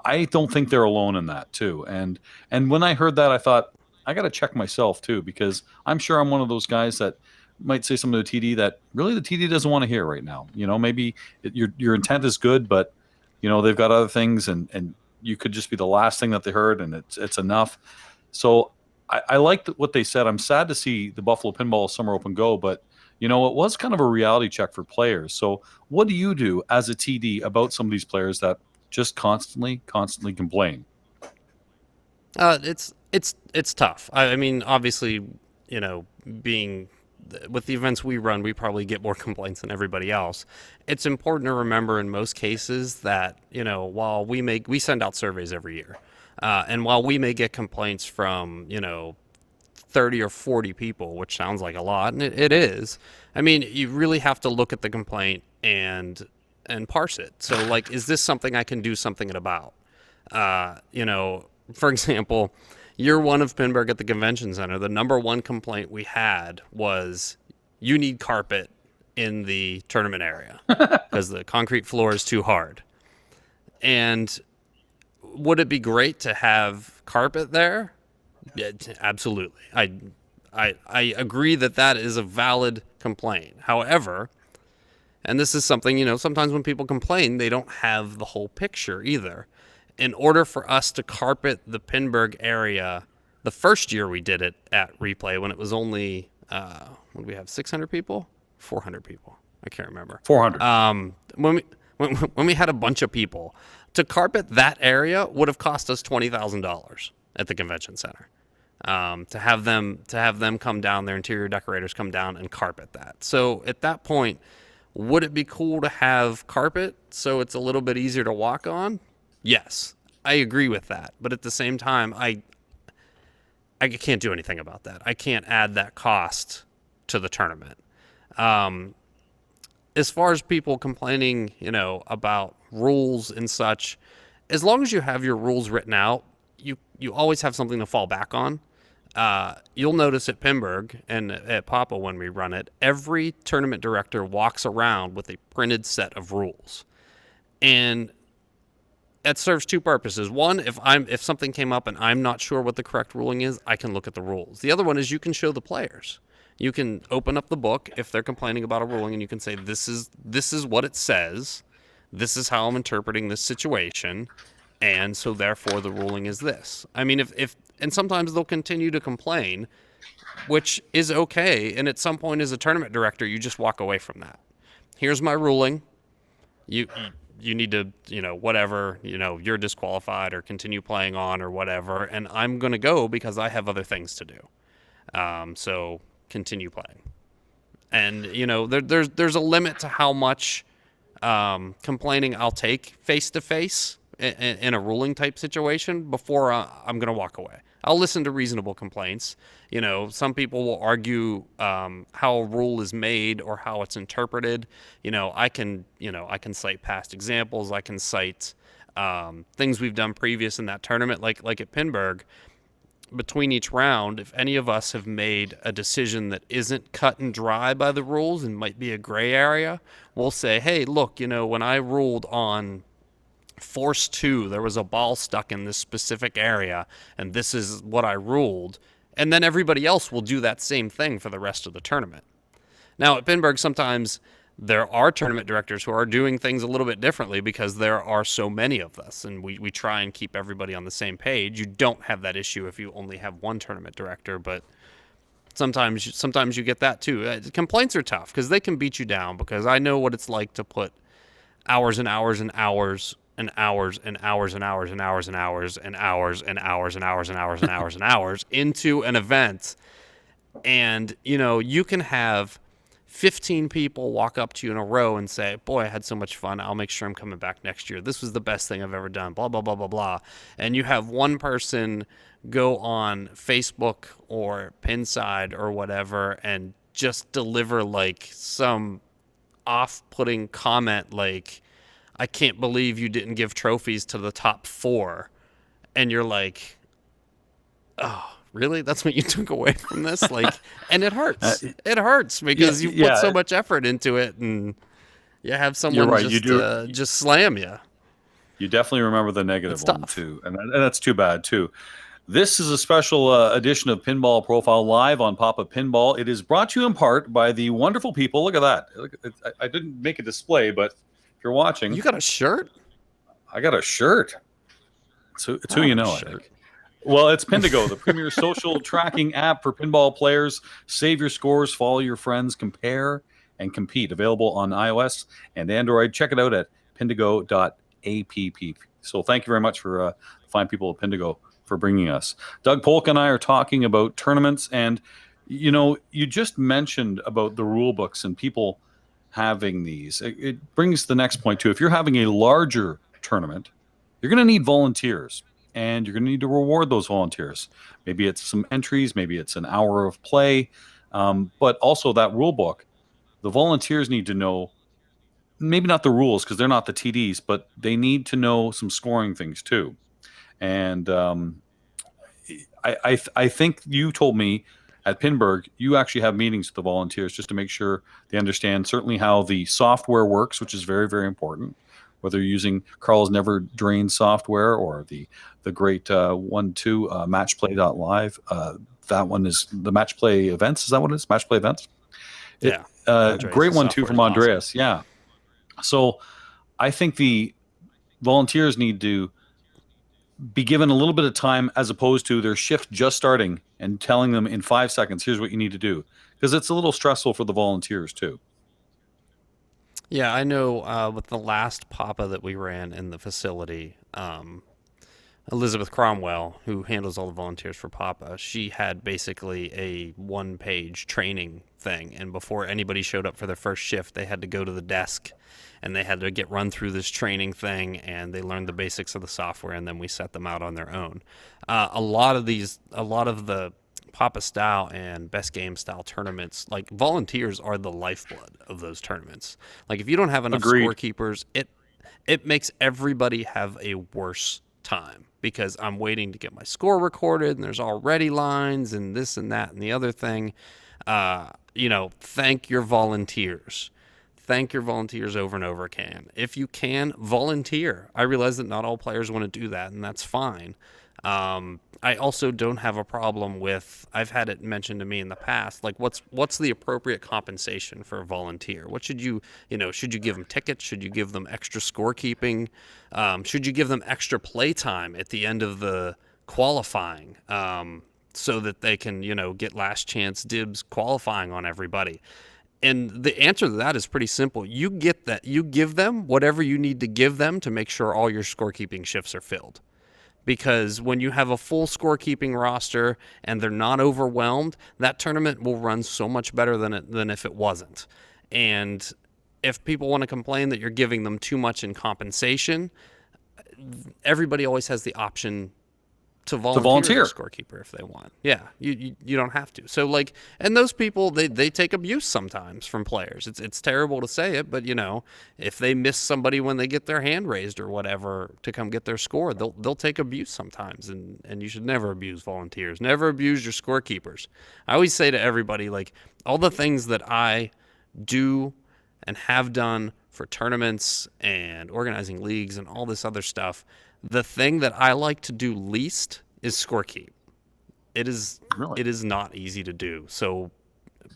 I don't think they're alone in that too. And when I heard that, I thought, I got to check myself too, because I'm sure I'm one of those guys that might say something to the TD that really the TD doesn't want to hear right now. Maybe your intent is good, but they've got other things, and you could just be the last thing that they heard, and it's enough. So I liked what they said. I'm sad to see the Buffalo Pinball Summer Open go, but it was kind of a reality check for players. So what do you do as a TD about some of these players that just constantly complain? It's tough. I mean, obviously, being with the events we run, we probably get more complaints than everybody else. It's important to remember in most cases that, while we send out surveys every year, and while we may get complaints from, 30 or 40 people, which sounds like a lot, and it is, I mean, you really have to look at the complaint and parse it. So, is this something I can do something about? For example, year 1 of Pinburgh at the convention center, the number 1 complaint we had was, you need carpet in the tournament area because the concrete floor is too hard. And would it be great to have carpet there? Yeah, absolutely. I agree that is a valid complaint. However, and this is something, sometimes when people complain, they don't have the whole picture either. In order for us to carpet the Pinburgh area, the first year we did it at Replay, when it was only, what did we have, 600 people? 400 people. I can't remember. 400. When we had a bunch of people, to carpet that area would have cost us $20,000 at the convention center. To have them come down, their interior decorators come down and carpet that. So at that point, would it be cool to have carpet so it's a little bit easier to walk on? Yes, I agree with that. But at the same time, I can't do anything about that. I can't add that cost to the tournament. as far as people complaining, about rules and such, as long as you have your rules written out, you always have something to fall back on. You'll notice at Pinburgh and at Papa when we run it, every tournament director walks around with a printed set of rules, and that serves two purposes. One, if something came up and I'm not sure what the correct ruling is, I can look at the rules. The other one is you can show the players. You can open up the book if they're complaining about a ruling, and you can say, this is what it says. This is how I'm interpreting this situation, and so therefore the ruling is this. I mean, if and sometimes they'll continue to complain, which is okay. And at some point, as a tournament director, you just walk away from that. Here's my ruling. You need to, whatever, you're disqualified or continue playing on or whatever, and I'm going to go because I have other things to do. So continue playing. And, there's a limit to how much complaining I'll take face-to-face in a ruling type situation before I'm going to walk away. I'll listen to reasonable complaints. Some people will argue how a rule is made or how it's interpreted. I can cite past examples. I can cite things we've done previous in that tournament, like at Pinburgh. Between each round, if any of us have made a decision that isn't cut and dry by the rules and might be a gray area, we'll say, hey, look, when I ruled on Force 2, there was a ball stuck in this specific area, and this is what I ruled. And then everybody else will do that same thing for the rest of the tournament. Now, at Pinburgh, sometimes there are tournament directors who are doing things a little bit differently because there are so many of us, and we try and keep everybody on the same page. You don't have that issue if you only have one tournament director, but sometimes you get that too. Complaints are tough because they can beat you down, because I know what it's like to put hours and hours and hours and hours and hours and hours and hours and hours and hours and hours and hours and hours and hours and hours into an event. And, you can have 15 people walk up to you in a row and say, boy, I had so much fun. I'll make sure I'm coming back next year. This was the best thing I've ever done, blah, blah, blah, blah, blah. And you have one person go on Facebook or Pinside or whatever and just deliver like some off-putting comment like, I can't believe you didn't give trophies to the top 4. And you're like, oh, really? That's what you took away from this? And it hurts. It hurts because you put so much effort into it, and you have someone just slam you. You definitely remember the negative one, too. And that's too bad, too. This is a special edition of Pinball Profile live on Papa Pinball. It is brought to you in part by the wonderful people. Look at that. I didn't make a display, but you're watching. You got a shirt? I got a shirt. It's who you know, I think. Well, it's Pindigo, the premier social tracking app for pinball players. Save your scores, follow your friends, compare, and compete. Available on iOS and Android. Check it out at pindigo.app. So thank you very much for the fine people at Pindigo for bringing us. Doug Polka and I are talking about tournaments, and you just mentioned about the rule books and people having these. It brings the next point too. If you're having a larger tournament, you're going to need volunteers, and you're going to need to reward those volunteers. Maybe it's some entries, maybe it's an hour of play, but also that rule book. The volunteers need to know, maybe not the rules because they're not the TDs, but they need to know some scoring things too. And I think you told me at Pinburgh, you actually have meetings with the volunteers just to make sure they understand certainly how the software works, which is very, very important. Whether you're using Carl's Never Drain software or the great 1-2 matchplay.live. That one is the Matchplay Events. Is that what it is? Matchplay Events? Yeah. Great one too from Andreas. Awesome. Yeah. So I think the volunteers need to be given a little bit of time as opposed to their shift just starting and telling them in 5 seconds, here's what you need to do. Because it's a little stressful for the volunteers too. Yeah, I know with the last Papa that we ran in the facility, Elizabeth Cromwell, who handles all the volunteers for Papa, she had basically a one-page training thing. And before anybody showed up for their first shift, they had to go to the desk and they had to get run through this training thing, and they learned the basics of the software, and then we set them out on their own. A lot of the Papa style and best game style tournaments, like volunteers are the lifeblood of those tournaments. Like if you don't have enough Agreed. scorekeepers, it makes everybody have a worse time because I'm waiting to get my score recorded and there's already lines and this and that and the other thing. Thank your volunteers. Thank your volunteers over and over again. If you can, volunteer. I realize that not all players want to do that, and that's fine. I also don't have a problem with. I've had it mentioned to me in the past, like what's the appropriate compensation for a volunteer? What should you should you give them tickets? Should you give them extra scorekeeping? Should you give them extra play time at the end of the qualifying, so that they can get last chance dibs qualifying on everybody? And the answer to that is pretty simple. You get that. You give them whatever you need to give them to make sure all your scorekeeping shifts are filled. Because when you have a full scorekeeping roster and they're not overwhelmed, that tournament will run so much better than if it wasn't. And if people want to complain that you're giving them too much in compensation, everybody always has the option to volunteer as a scorekeeper if they want. Yeah, you don't have to. So and those people they take abuse sometimes from players. It's terrible to say it, but if they miss somebody when they get their hand raised or whatever to come get their score, they'll take abuse sometimes, and you should never abuse volunteers. Never abuse your scorekeepers. I always say to everybody, all the things that I do and have done for tournaments and organizing leagues and all this other stuff, the thing that I like to do least is scorekeep. It is not easy to do. So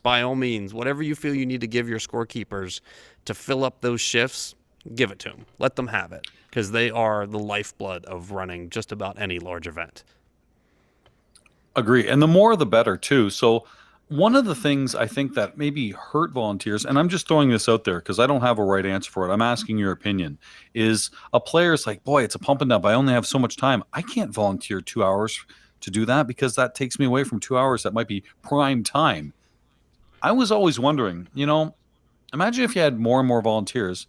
by all means, whatever you feel you need to give your scorekeepers to fill up those shifts, give it to them. Let them have it, because they are the lifeblood of running just about any large event. Agree. And the more the better too. So one of the things I think that maybe hurt volunteers, and I'm just throwing this out there because I don't have a right answer for it, I'm asking your opinion, is a player's like, boy, it's a pump and dump. I only have so much time. I can't volunteer 2 hours to do that because that takes me away from 2 hours that might be prime time. I was always wondering, imagine if you had more and more volunteers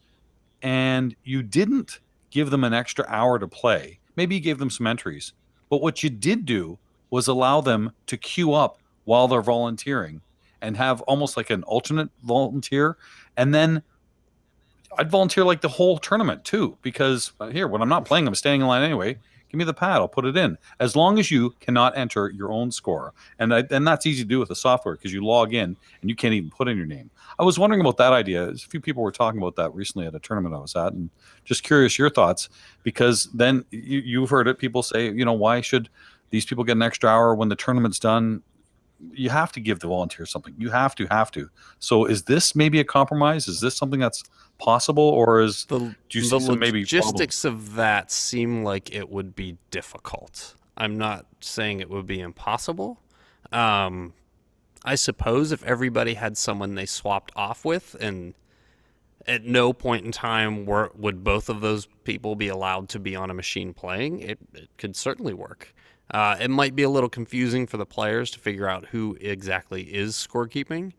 and you didn't give them an extra hour to play. Maybe you gave them some entries. But what you did do was allow them to queue up while they're volunteering and have almost like an alternate volunteer. And then I'd volunteer the whole tournament too, because here, when I'm not playing, I'm standing in line anyway. Give me the pad. I'll put it in. As long as you cannot enter your own score. And that's easy to do with the software because you log in and you can't even put in your name. I was wondering about that idea. A few people were talking about that recently at a tournament I was at, and just curious your thoughts, because then you've heard it. People say, why should these people get an extra hour when the tournament's done? You have to give the volunteers something. You have to. So is this maybe a compromise? Is this something that's possible, or do you see some maybe logistics of that seem like it would be difficult? I'm not saying it would be impossible. I suppose if everybody had someone they swapped off with, and at no point in time would both of those people be allowed to be on a machine playing, it could certainly work. It might be a little confusing for the players to figure out who exactly is scorekeeping.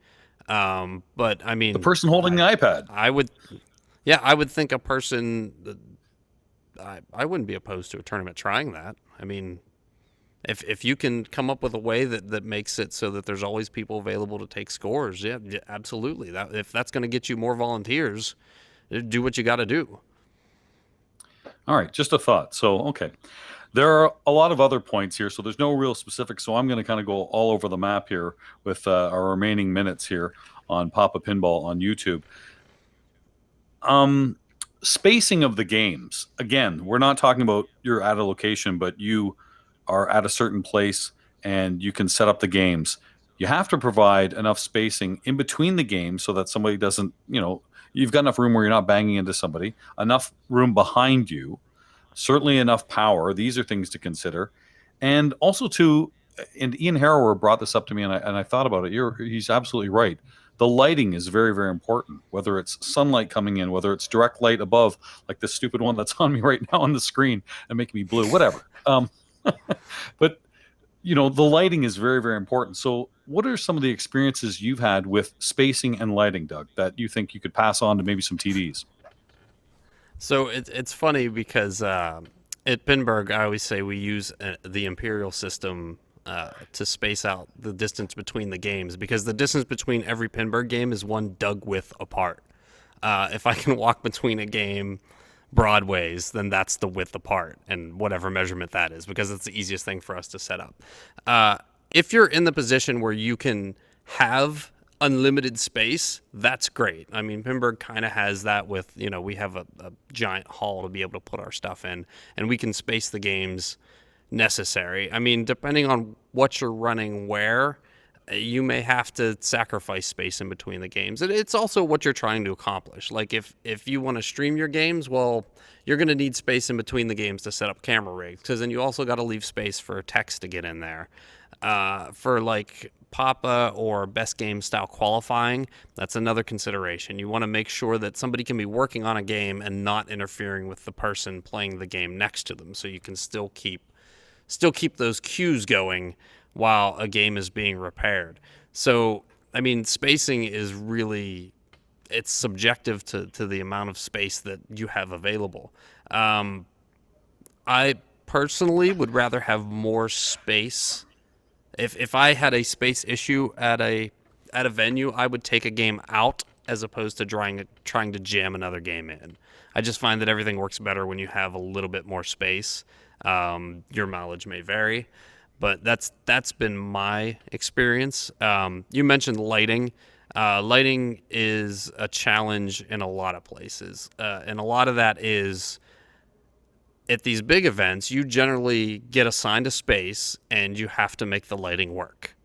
But I mean, the person holding the iPad. I would think a person. I wouldn't be opposed to a tournament trying that. I mean, if you can come up with a way that makes it so that there's always people available to take scores, yeah, absolutely. If that's going to get you more volunteers, do what you got to do. All right, just a thought. So, okay. There are a lot of other points here, so there's no real specifics. So I'm going to kind of go all over the map here with our remaining minutes here on Papa Pinball on YouTube. Spacing of the games. Again, we're not talking about you're at a location, but you are at a certain place and you can set up the games. You have to provide enough spacing in between the games so that somebody doesn't, you've got enough room where you're not banging into somebody, enough room behind you, certainly enough power. These are things to consider. And also and Ian Harrower brought this up to me, and I thought about it. He's absolutely right. The lighting is very, very important, whether it's sunlight coming in, whether it's direct light above, like this stupid one that's on me right now on the screen and making me blue, whatever. But, the lighting is very, very important. So what are some of the experiences you've had with spacing and lighting, Doug, that you think you could pass on to maybe some TDs? So it's funny because at Pinburgh, I always say we use the Imperial system to space out the distance between the games, because the distance between every Pinburgh game is one dug width apart. If I can walk between a game broadways, then that's the width apart, and whatever measurement that is, because it's the easiest thing for us to set up. If you're in the position where you can have unlimited space, that's great. I mean, Pinburgh kind of has that with, we have a giant hall to be able to put our stuff in, and we can space the games necessary. I mean, depending on what you're running where, you may have to sacrifice space in between the games. It's also what you're trying to accomplish. Like if you want to stream your games, well, you're going to need space in between the games to set up camera rigs, because then you also got to leave space for text to get in there. For like Papa or best game style qualifying, that's another consideration. You want to make sure that somebody can be working on a game and not interfering with the person playing the game next to them, so you can still keep those cues going while a game is being repaired. So, I mean, spacing is really, it's subjective to the amount of space that you have available. I personally would rather have more space. If I had a space issue at a venue, I would take a game out as opposed to trying to jam another game in. I just find that everything works better when you have a little bit more space. Your mileage may vary, but that's been my experience. You mentioned lighting. Lighting is a challenge in a lot of places, and a lot of that is at these big events, you generally get assigned a space and you have to make the lighting work.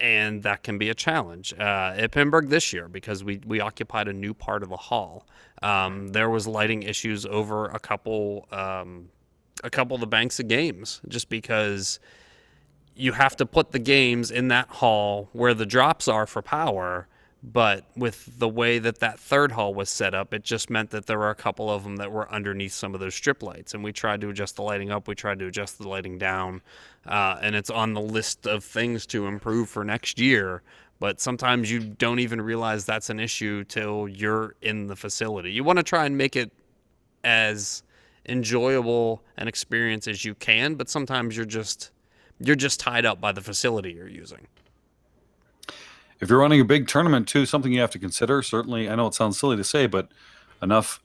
And that can be a challenge. At Pinburgh this year, because we occupied a new part of the hall, there was lighting issues over a couple of the banks of games, just because you have to put the games in that hall where the drops are for power. But with the way that third hall was set up, it just meant that there were a couple of them that were underneath some of those strip lights. And we tried to adjust the lighting up. We tried to adjust the lighting down. And it's on the list of things to improve for next year. But sometimes you don't even realize that's an issue till you're in the facility. You want to try and make it as enjoyable an experience as you can, but sometimes you're just tied up by the facility you're using. If you're running a big tournament too, something you have to consider, certainly, I know it sounds silly to say, but enough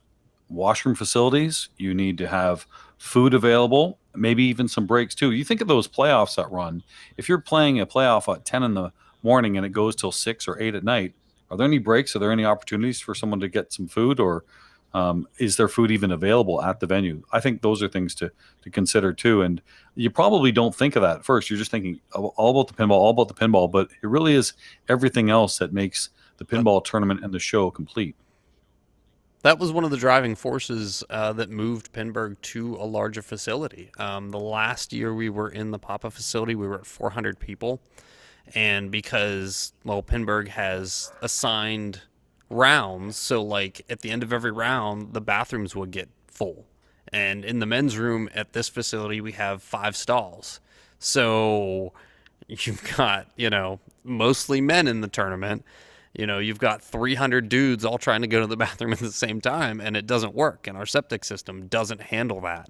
washroom facilities. You need to have food available, maybe even some breaks too. You think of those playoffs that run. If you're playing a playoff at 10 in the morning and it goes till 6 or 8 at night, are there any breaks? Are there any opportunities for someone to get some food, or is there food even available at the venue? I think those are things to consider too. And you probably don't think of that at first. You're just thinking all about the pinball, but it really is everything else that makes the pinball tournament and the show complete. That was one of the driving forces that moved Pinburgh to a larger facility. The last year we were in the Papa facility, we were at 400 people. And because, well, Pinburgh has assigned rounds, so like at the end of every round, the bathrooms would get full. And in the men's room at this facility, we have 5 stalls. So you've got, mostly men in the tournament. You've got 300 dudes all trying to go to the bathroom at the same time, and it doesn't work. And our septic system doesn't handle that.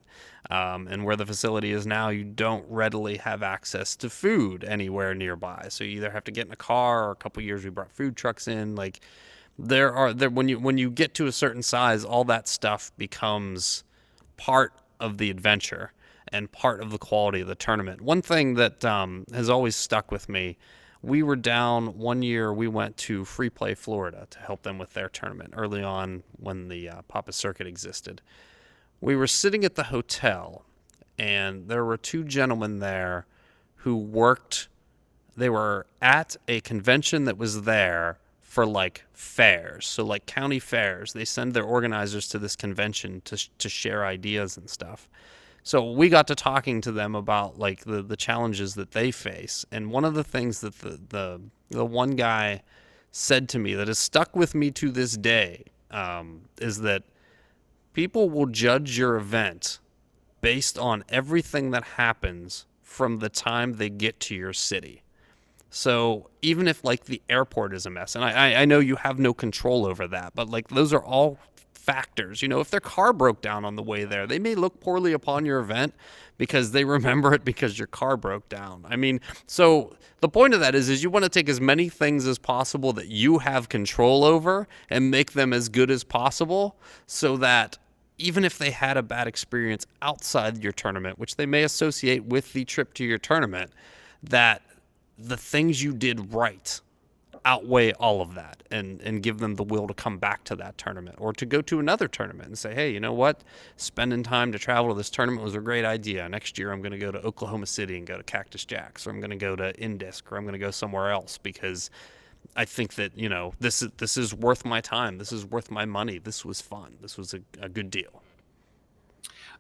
And where the facility is now, you don't readily have access to food anywhere nearby. So you either have to get in a car, or a couple years we brought food trucks in. Like when you get to a certain size, all that stuff becomes part of the adventure and part of the quality of the tournament. One thing that has always stuck with me, we were down one year, we went to Free Play, Florida to help them with their tournament early on when the Papa Circuit existed. We were sitting at the hotel, and there were 2 gentlemen there who worked. They were at a convention that was there for like fairs, so like county fairs. They send their organizers to this convention to share ideas and stuff. So we got to talking to them about like the challenges that they face. And one of the things that the one guy said to me that has stuck with me to this day is that people will judge your event based on everything that happens from the time they get to your city. So even if like the airport is a mess, and I know you have no control over that, but like those are all factors. If their car broke down on the way there, they may look poorly upon your event because they remember it because your car broke down. So the point of that is you want to take as many things as possible that you have control over and make them as good as possible, so that even if they had a bad experience outside your tournament, which they may associate with the trip to your tournament, that the things you did right outweigh all of that and give them the will to come back to that tournament or to go to another tournament and say, hey, you know what? Spending time to travel to this tournament was a great idea. Next year I'm going to go to Oklahoma City and go to Cactus Jacks, or I'm going to go to Indisc, or I'm going to go somewhere else because I think that, this is worth my time. This is worth my money. This was fun. This was a good deal.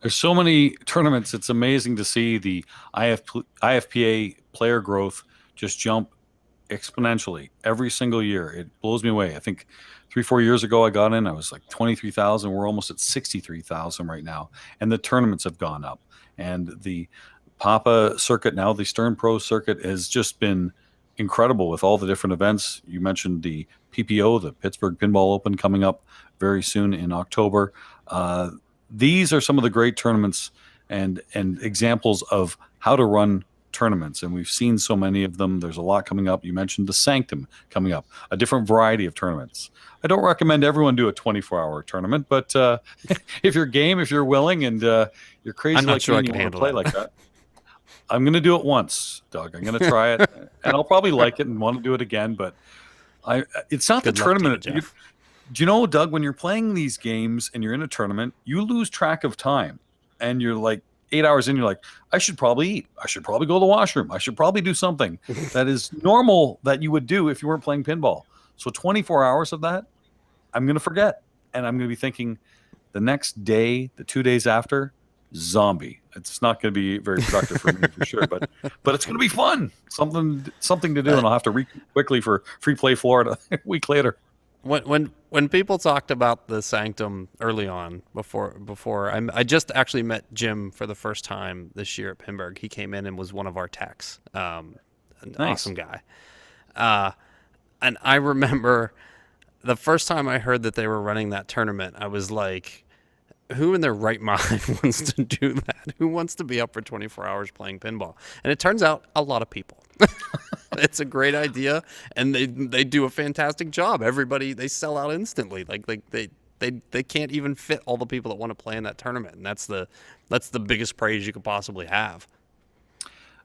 There's so many tournaments. It's amazing to see the IFPA player growth just jump exponentially every single year. It blows me away. I think 3-4 years ago I got in, I was like 23,000. We're almost at 63,000 right now. And the tournaments have gone up. And the Papa circuit, now the Stern Pro circuit, has just been incredible with all the different events. You mentioned the PPO, the Pittsburgh Pinball Open, coming up very soon in October. These are some of the great tournaments and examples of how to run tournaments, and we've seen so many of them. There's a lot coming up. You mentioned the Sanctum coming up, a different variety of tournaments. I don't recommend everyone do a 24-hour tournament, but if you're game, if you're willing, and you're crazy like me and you want to play like that, I'm going to do it once, Doug. I'm going to try it, and I'll probably like it and want to do it again. But it's not the tournament. Do you know, Doug, when you're playing these games and you're in a tournament, you lose track of time, and you're like 8 hours in, you're like, I should probably eat. I should probably go to the washroom. I should probably do something that is normal that you would do if you weren't playing pinball. So 24 hours of that, I'm going to forget, and I'm going to be thinking the next day, the 2 days after, zombie. It's not going to be very productive for me for sure, but it's going to be fun. Something to do, and I'll have to quickly for Free Play Florida a week later. When people talked about the Sanctum early on, before I just actually met Jim for the first time this year at Pinburgh. He came in and was one of our techs. An awesome guy. And I remember the first time I heard that they were running that tournament, I was like, who in their right mind wants to do that? Who wants to be up for 24 hours playing pinball? And it turns out a lot of people. It's a great idea, and they do a fantastic job. Everybody, they sell out instantly. Like they can't even fit all the people that want to play in that tournament, and that's the biggest praise you could possibly have.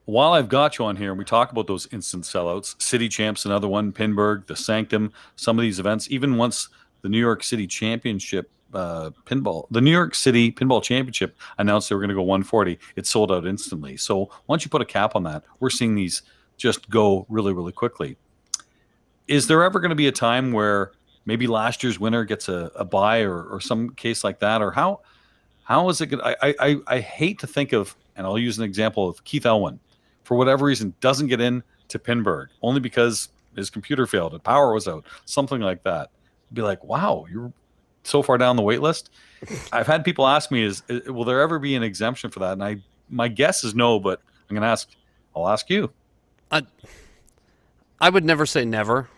While I've got you on here, and we talk about those instant sellouts, City Champs, another one, Pinburgh, the Sanctum, some of these events, even once the New York City Championship Pinball, the New York City Pinball Championship announced they were going to go 140, it sold out instantly. So once you put a cap on that, we're seeing these just go really, really quickly. Is there ever going to be a time where maybe last year's winner gets a buy or some case like that? Or how is it going to, I hate to think of, and I'll use an example of Keith Elwin, for whatever reason, doesn't get in to Pinburgh, only because his computer failed, and power was out, something like that. Be like, wow, you're so far down the wait list. I've had people ask me, will there ever be an exemption for that? And my guess is no, but I'll ask you. I would never say never,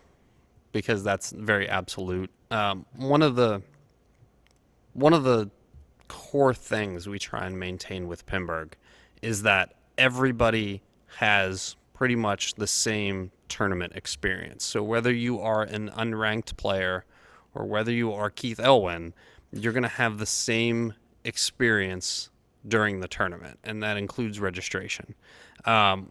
because that's very absolute. One of the core things we try and maintain with Pinburgh is that everybody has pretty much the same tournament experience. So whether you are an unranked player or whether you are Keith Elwin, you're going to have the same experience during the tournament, and that includes registration.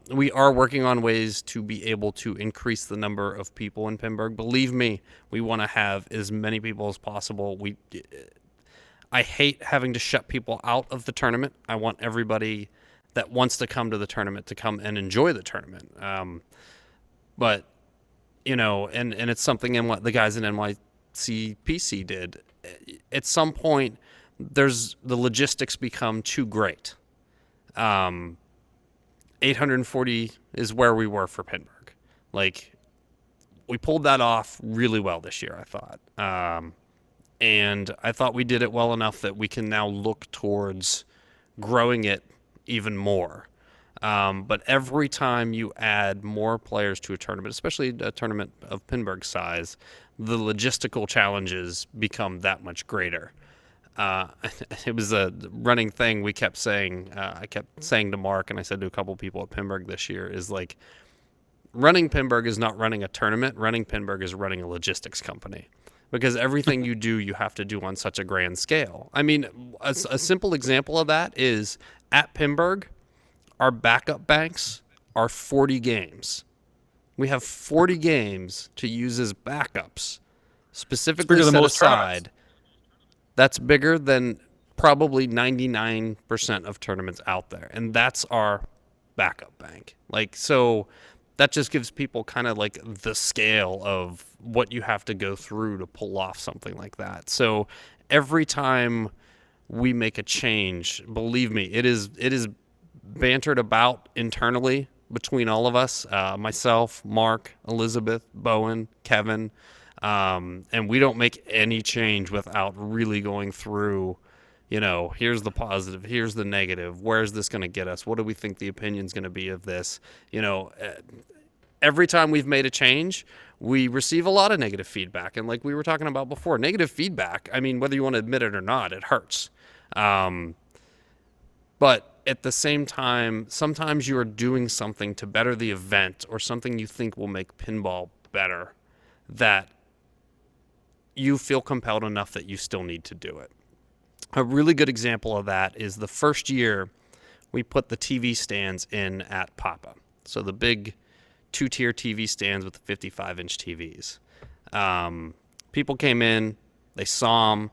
We are working on ways to be able to increase the number of people in Pinburgh. Believe me, we want to have as many people as possible. I hate having to shut people out of the tournament. I want everybody that wants to come to the tournament to come and enjoy the tournament. But, and it's something in what the guys in NYCPC did. At some point, the logistics become too great. 840 is where we were for Pinburgh. Like, we pulled that off really well this year, I thought. And I thought we did it well enough that we can now look towards growing it even more. But every time you add more players to a tournament, especially a tournament of Pinburgh size, the logistical challenges become that much greater. It was a running thing we kept saying. I kept saying to Mark, and I said to a couple people at Pinburgh this year, is like, running Pinburgh is not running a tournament. Running Pinburgh is running a logistics company, because everything you do, you have to do on such a grand scale. I mean, a simple example of that is at Pinburgh, our backup banks are 40 games. We have 40 games to use as backups, specifically set aside. That's bigger than probably 99% of tournaments out there. And that's our backup bank. Like, so that just gives people kind of like the scale of what you have to go through to pull off something like that. So every time we make a change, believe me, it is bantered about internally between all of us, myself, Mark, Elizabeth, Bowen, Kevin, and we don't make any change without really going through, here's the positive, here's the negative, where's this going to get us, what do we think the opinion's going to be of this. Every time we've made a change, we receive a lot of negative feedback. And like we were talking about before, negative feedback, I mean, whether you want to admit it or not, it hurts. But at the same time, sometimes you are doing something to better the event or something you think will make pinball better that you feel compelled enough that you still need to do it. A really good example of that is the first year we put the TV stands in at Papa. So the big 2-tier TV stands with the 55-inch TVs. People came in, they saw them,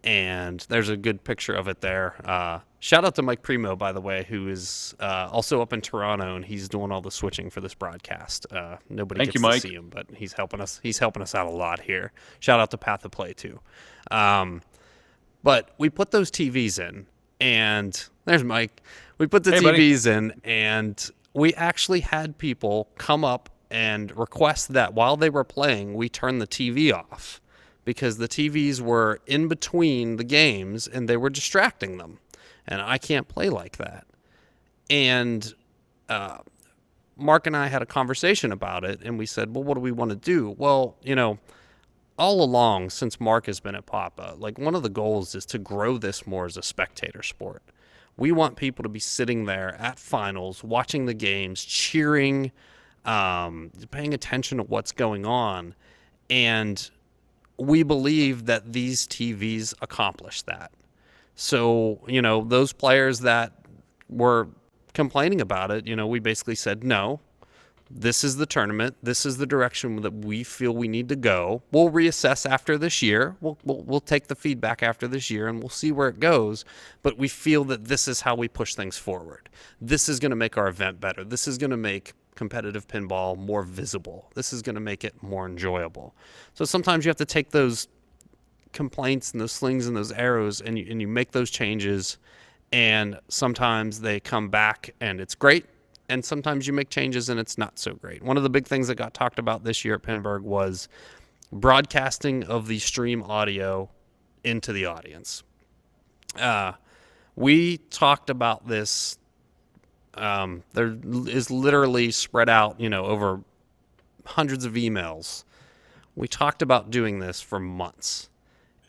and there's a good picture of it there. Shout out to Mike Primo, by the way, who is also up in Toronto, and he's doing all the switching for this broadcast. Nobody gets to see him, but he's helping us. He's helping us out a lot here. Shout out to Path of Play too. But we put those TVs in, and there's Mike. We put the TVs in, and we actually had people come up and request that while they were playing, we turn the TV off, because the TVs were in between the games and they were distracting them. And I can't play like that. And Mark and I had a conversation about it, and we said, well, what do we want to do? Well, all along since Mark has been at Papa, like one of the goals is to grow this more as a spectator sport. We want people to be sitting there at finals, watching the games, cheering, paying attention to what's going on. And we believe that these TVs accomplish that. So, those players that were complaining about it, we basically said, no, this is the tournament. This is the direction that we feel we need to go. We'll reassess after this year. We'll take the feedback after this year, and we'll see where it goes. But we feel that this is how we push things forward. This is going to make our event better. This is going to make competitive pinball more visible. This is going to make it more enjoyable. So sometimes you have to take those complaints and those slings and those arrows, and you make those changes, and sometimes they come back and it's great, and sometimes you make changes and it's not so great. One of the big things that got talked about this year at Pinburgh was broadcasting of the stream audio into the audience. We talked about this. There is literally spread out, over hundreds of emails. We talked about doing this for months.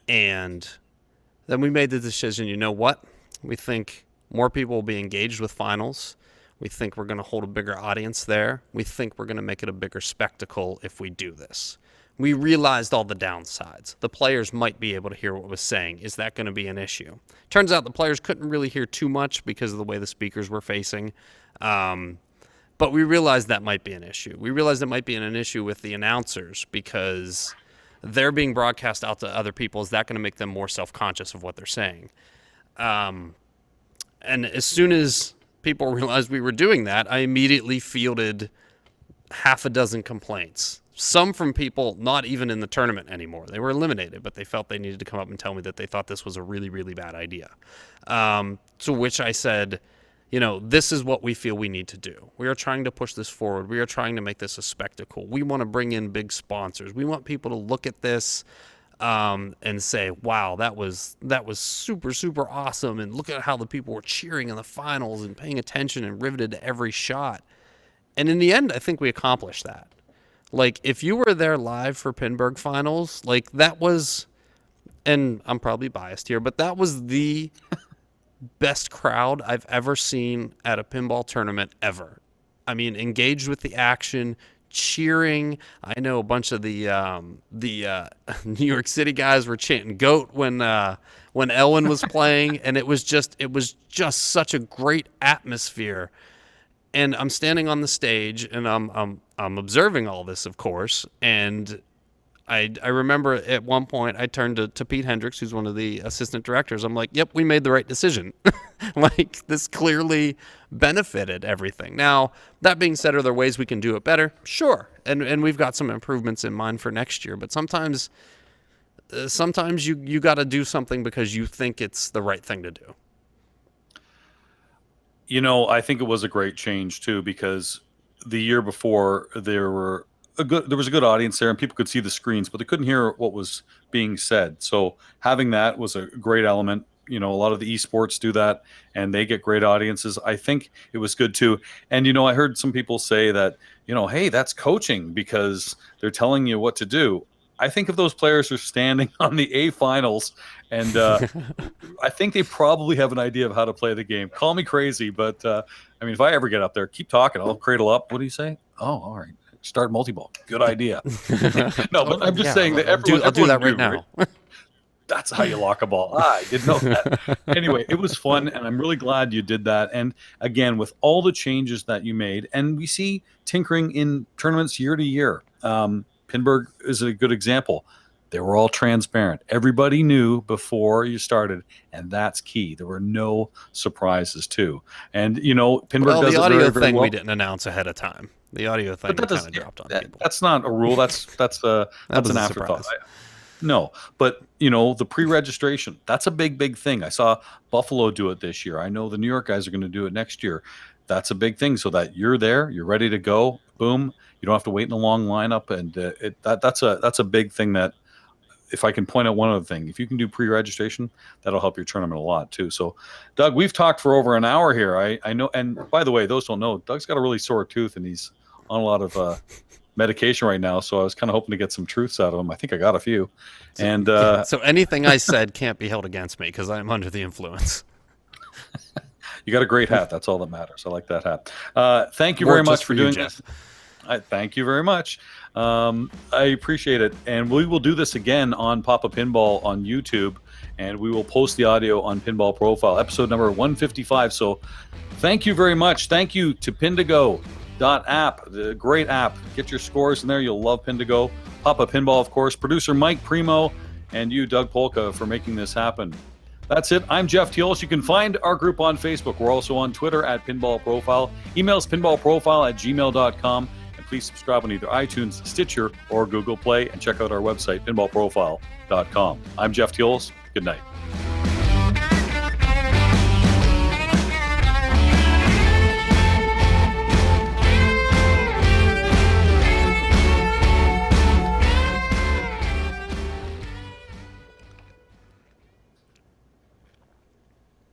And then we made the decision, you know what? We think more people will be engaged with finals. We think we're going to hold a bigger audience there. We think we're going to make it a bigger spectacle if we do this. We realized all the downsides. The players might be able to hear what was saying. Is that going to be an issue? Turns out the players couldn't really hear too much because of the way the speakers were facing. But we realized that might be an issue. We realized it might be an issue with the announcers because they're being broadcast out to other people. Is that going to make them more self-conscious of what they're saying? And as soon as people realized we were doing that, I immediately fielded half a dozen complaints. Some from people not even in the tournament anymore. They were eliminated, but they felt they needed to come up and tell me that they thought this was a really, really bad idea. To which I said, this is what we feel we need to do. We are trying to push this forward. We are trying to make this a spectacle. We want to bring in big sponsors. We want people to look at this and say, wow, that was super, super awesome. And look at how the people were cheering in the finals and paying attention and riveted to every shot. And in the end, I think we accomplished that. Like, if you were there live for Pinburgh finals, like, that was and I'm probably biased here, but that was the best crowd I've ever seen at a pinball tournament ever. I mean, engaged with the action, cheering. I know a bunch of the New York City guys were chanting "Goat" when Elwin was playing, and it was just such a great atmosphere. And I'm standing on the stage, and I'm observing all this, of course, and I remember at one point I turned to Pete Hendricks, who's one of the assistant directors. I'm like, yep, we made the right decision. Like, this clearly benefited everything. Now, that being said, are there ways we can do it better? Sure. And we've got some improvements in mind for next year. But sometimes you got to do something because you think it's the right thing to do. You know, I think it was a great change too, because the year before there was a good audience there and people could see the screens, but they couldn't hear what was being said. So having that was a great element. You know, a lot of the esports do that and they get great audiences. I think it was good too. And, you know, I heard some people say that, you know, hey, that's coaching because they're telling you what to do. I think if those players are standing on the A finals, and I think they probably have an idea of how to play the game. Call me crazy, but I mean, if I ever get up there, keep talking. I'll cradle up. What do you say? Oh, all right. Start multi-ball. Good idea. No, but I'm just saying that I'll do that right now. Right? That's how you lock a ball. I didn't know that. Anyway, it was fun, and I'm really glad you did that. And again, with all the changes that you made, and we see tinkering in tournaments year to year. Pinburgh is a good example. They were all transparent. Everybody knew before you started, and that's key. There were no surprises too. And you know, Pinburgh does the it audio very, very thing well. we didn't announce ahead of time. The audio thing kind of dropped on people. That's not a rule. That's an afterthought. No, but you know, the pre-registration, that's a big thing. I saw Buffalo do it this year. I know the New York guys are going to do it next year. That's a big thing, so that you're there, you're ready to go. Boom. You don't have to wait in a long lineup, and that's a big thing. That if I can point out one other thing, if you can do pre-registration, that'll help your tournament a lot too. So, Doug, we've talked for over an hour here. I know, and by the way, those don't know, Doug's got a really sore tooth, and he's on a lot of medication right now. So I was kind of hoping to get some truths out of him. I think I got a few. And so anything I said can't be held against me because I'm under the influence. You got a great hat. That's all that matters. I like that hat. Thank you very much for doing this. Thank you very much. I appreciate it. And we will do this again on Papa Pinball on YouTube, and we will post the audio on Pinball Profile, episode number 155. So thank you very much. Thank you to pindigo.app, the great app. Get your scores in there. You'll love Pindigo. Papa Pinball, of course. Producer Mike Primo, and you, Doug Polka, for making this happen. That's it. I'm Jeff Teolis. You can find our group on Facebook. We're also on Twitter at Pinball Profile. Emails pinballprofile@gmail.com. Please subscribe on either iTunes, Stitcher, or Google Play, and check out our website, pinballprofile.com. I'm Jeff Teolis. Good night.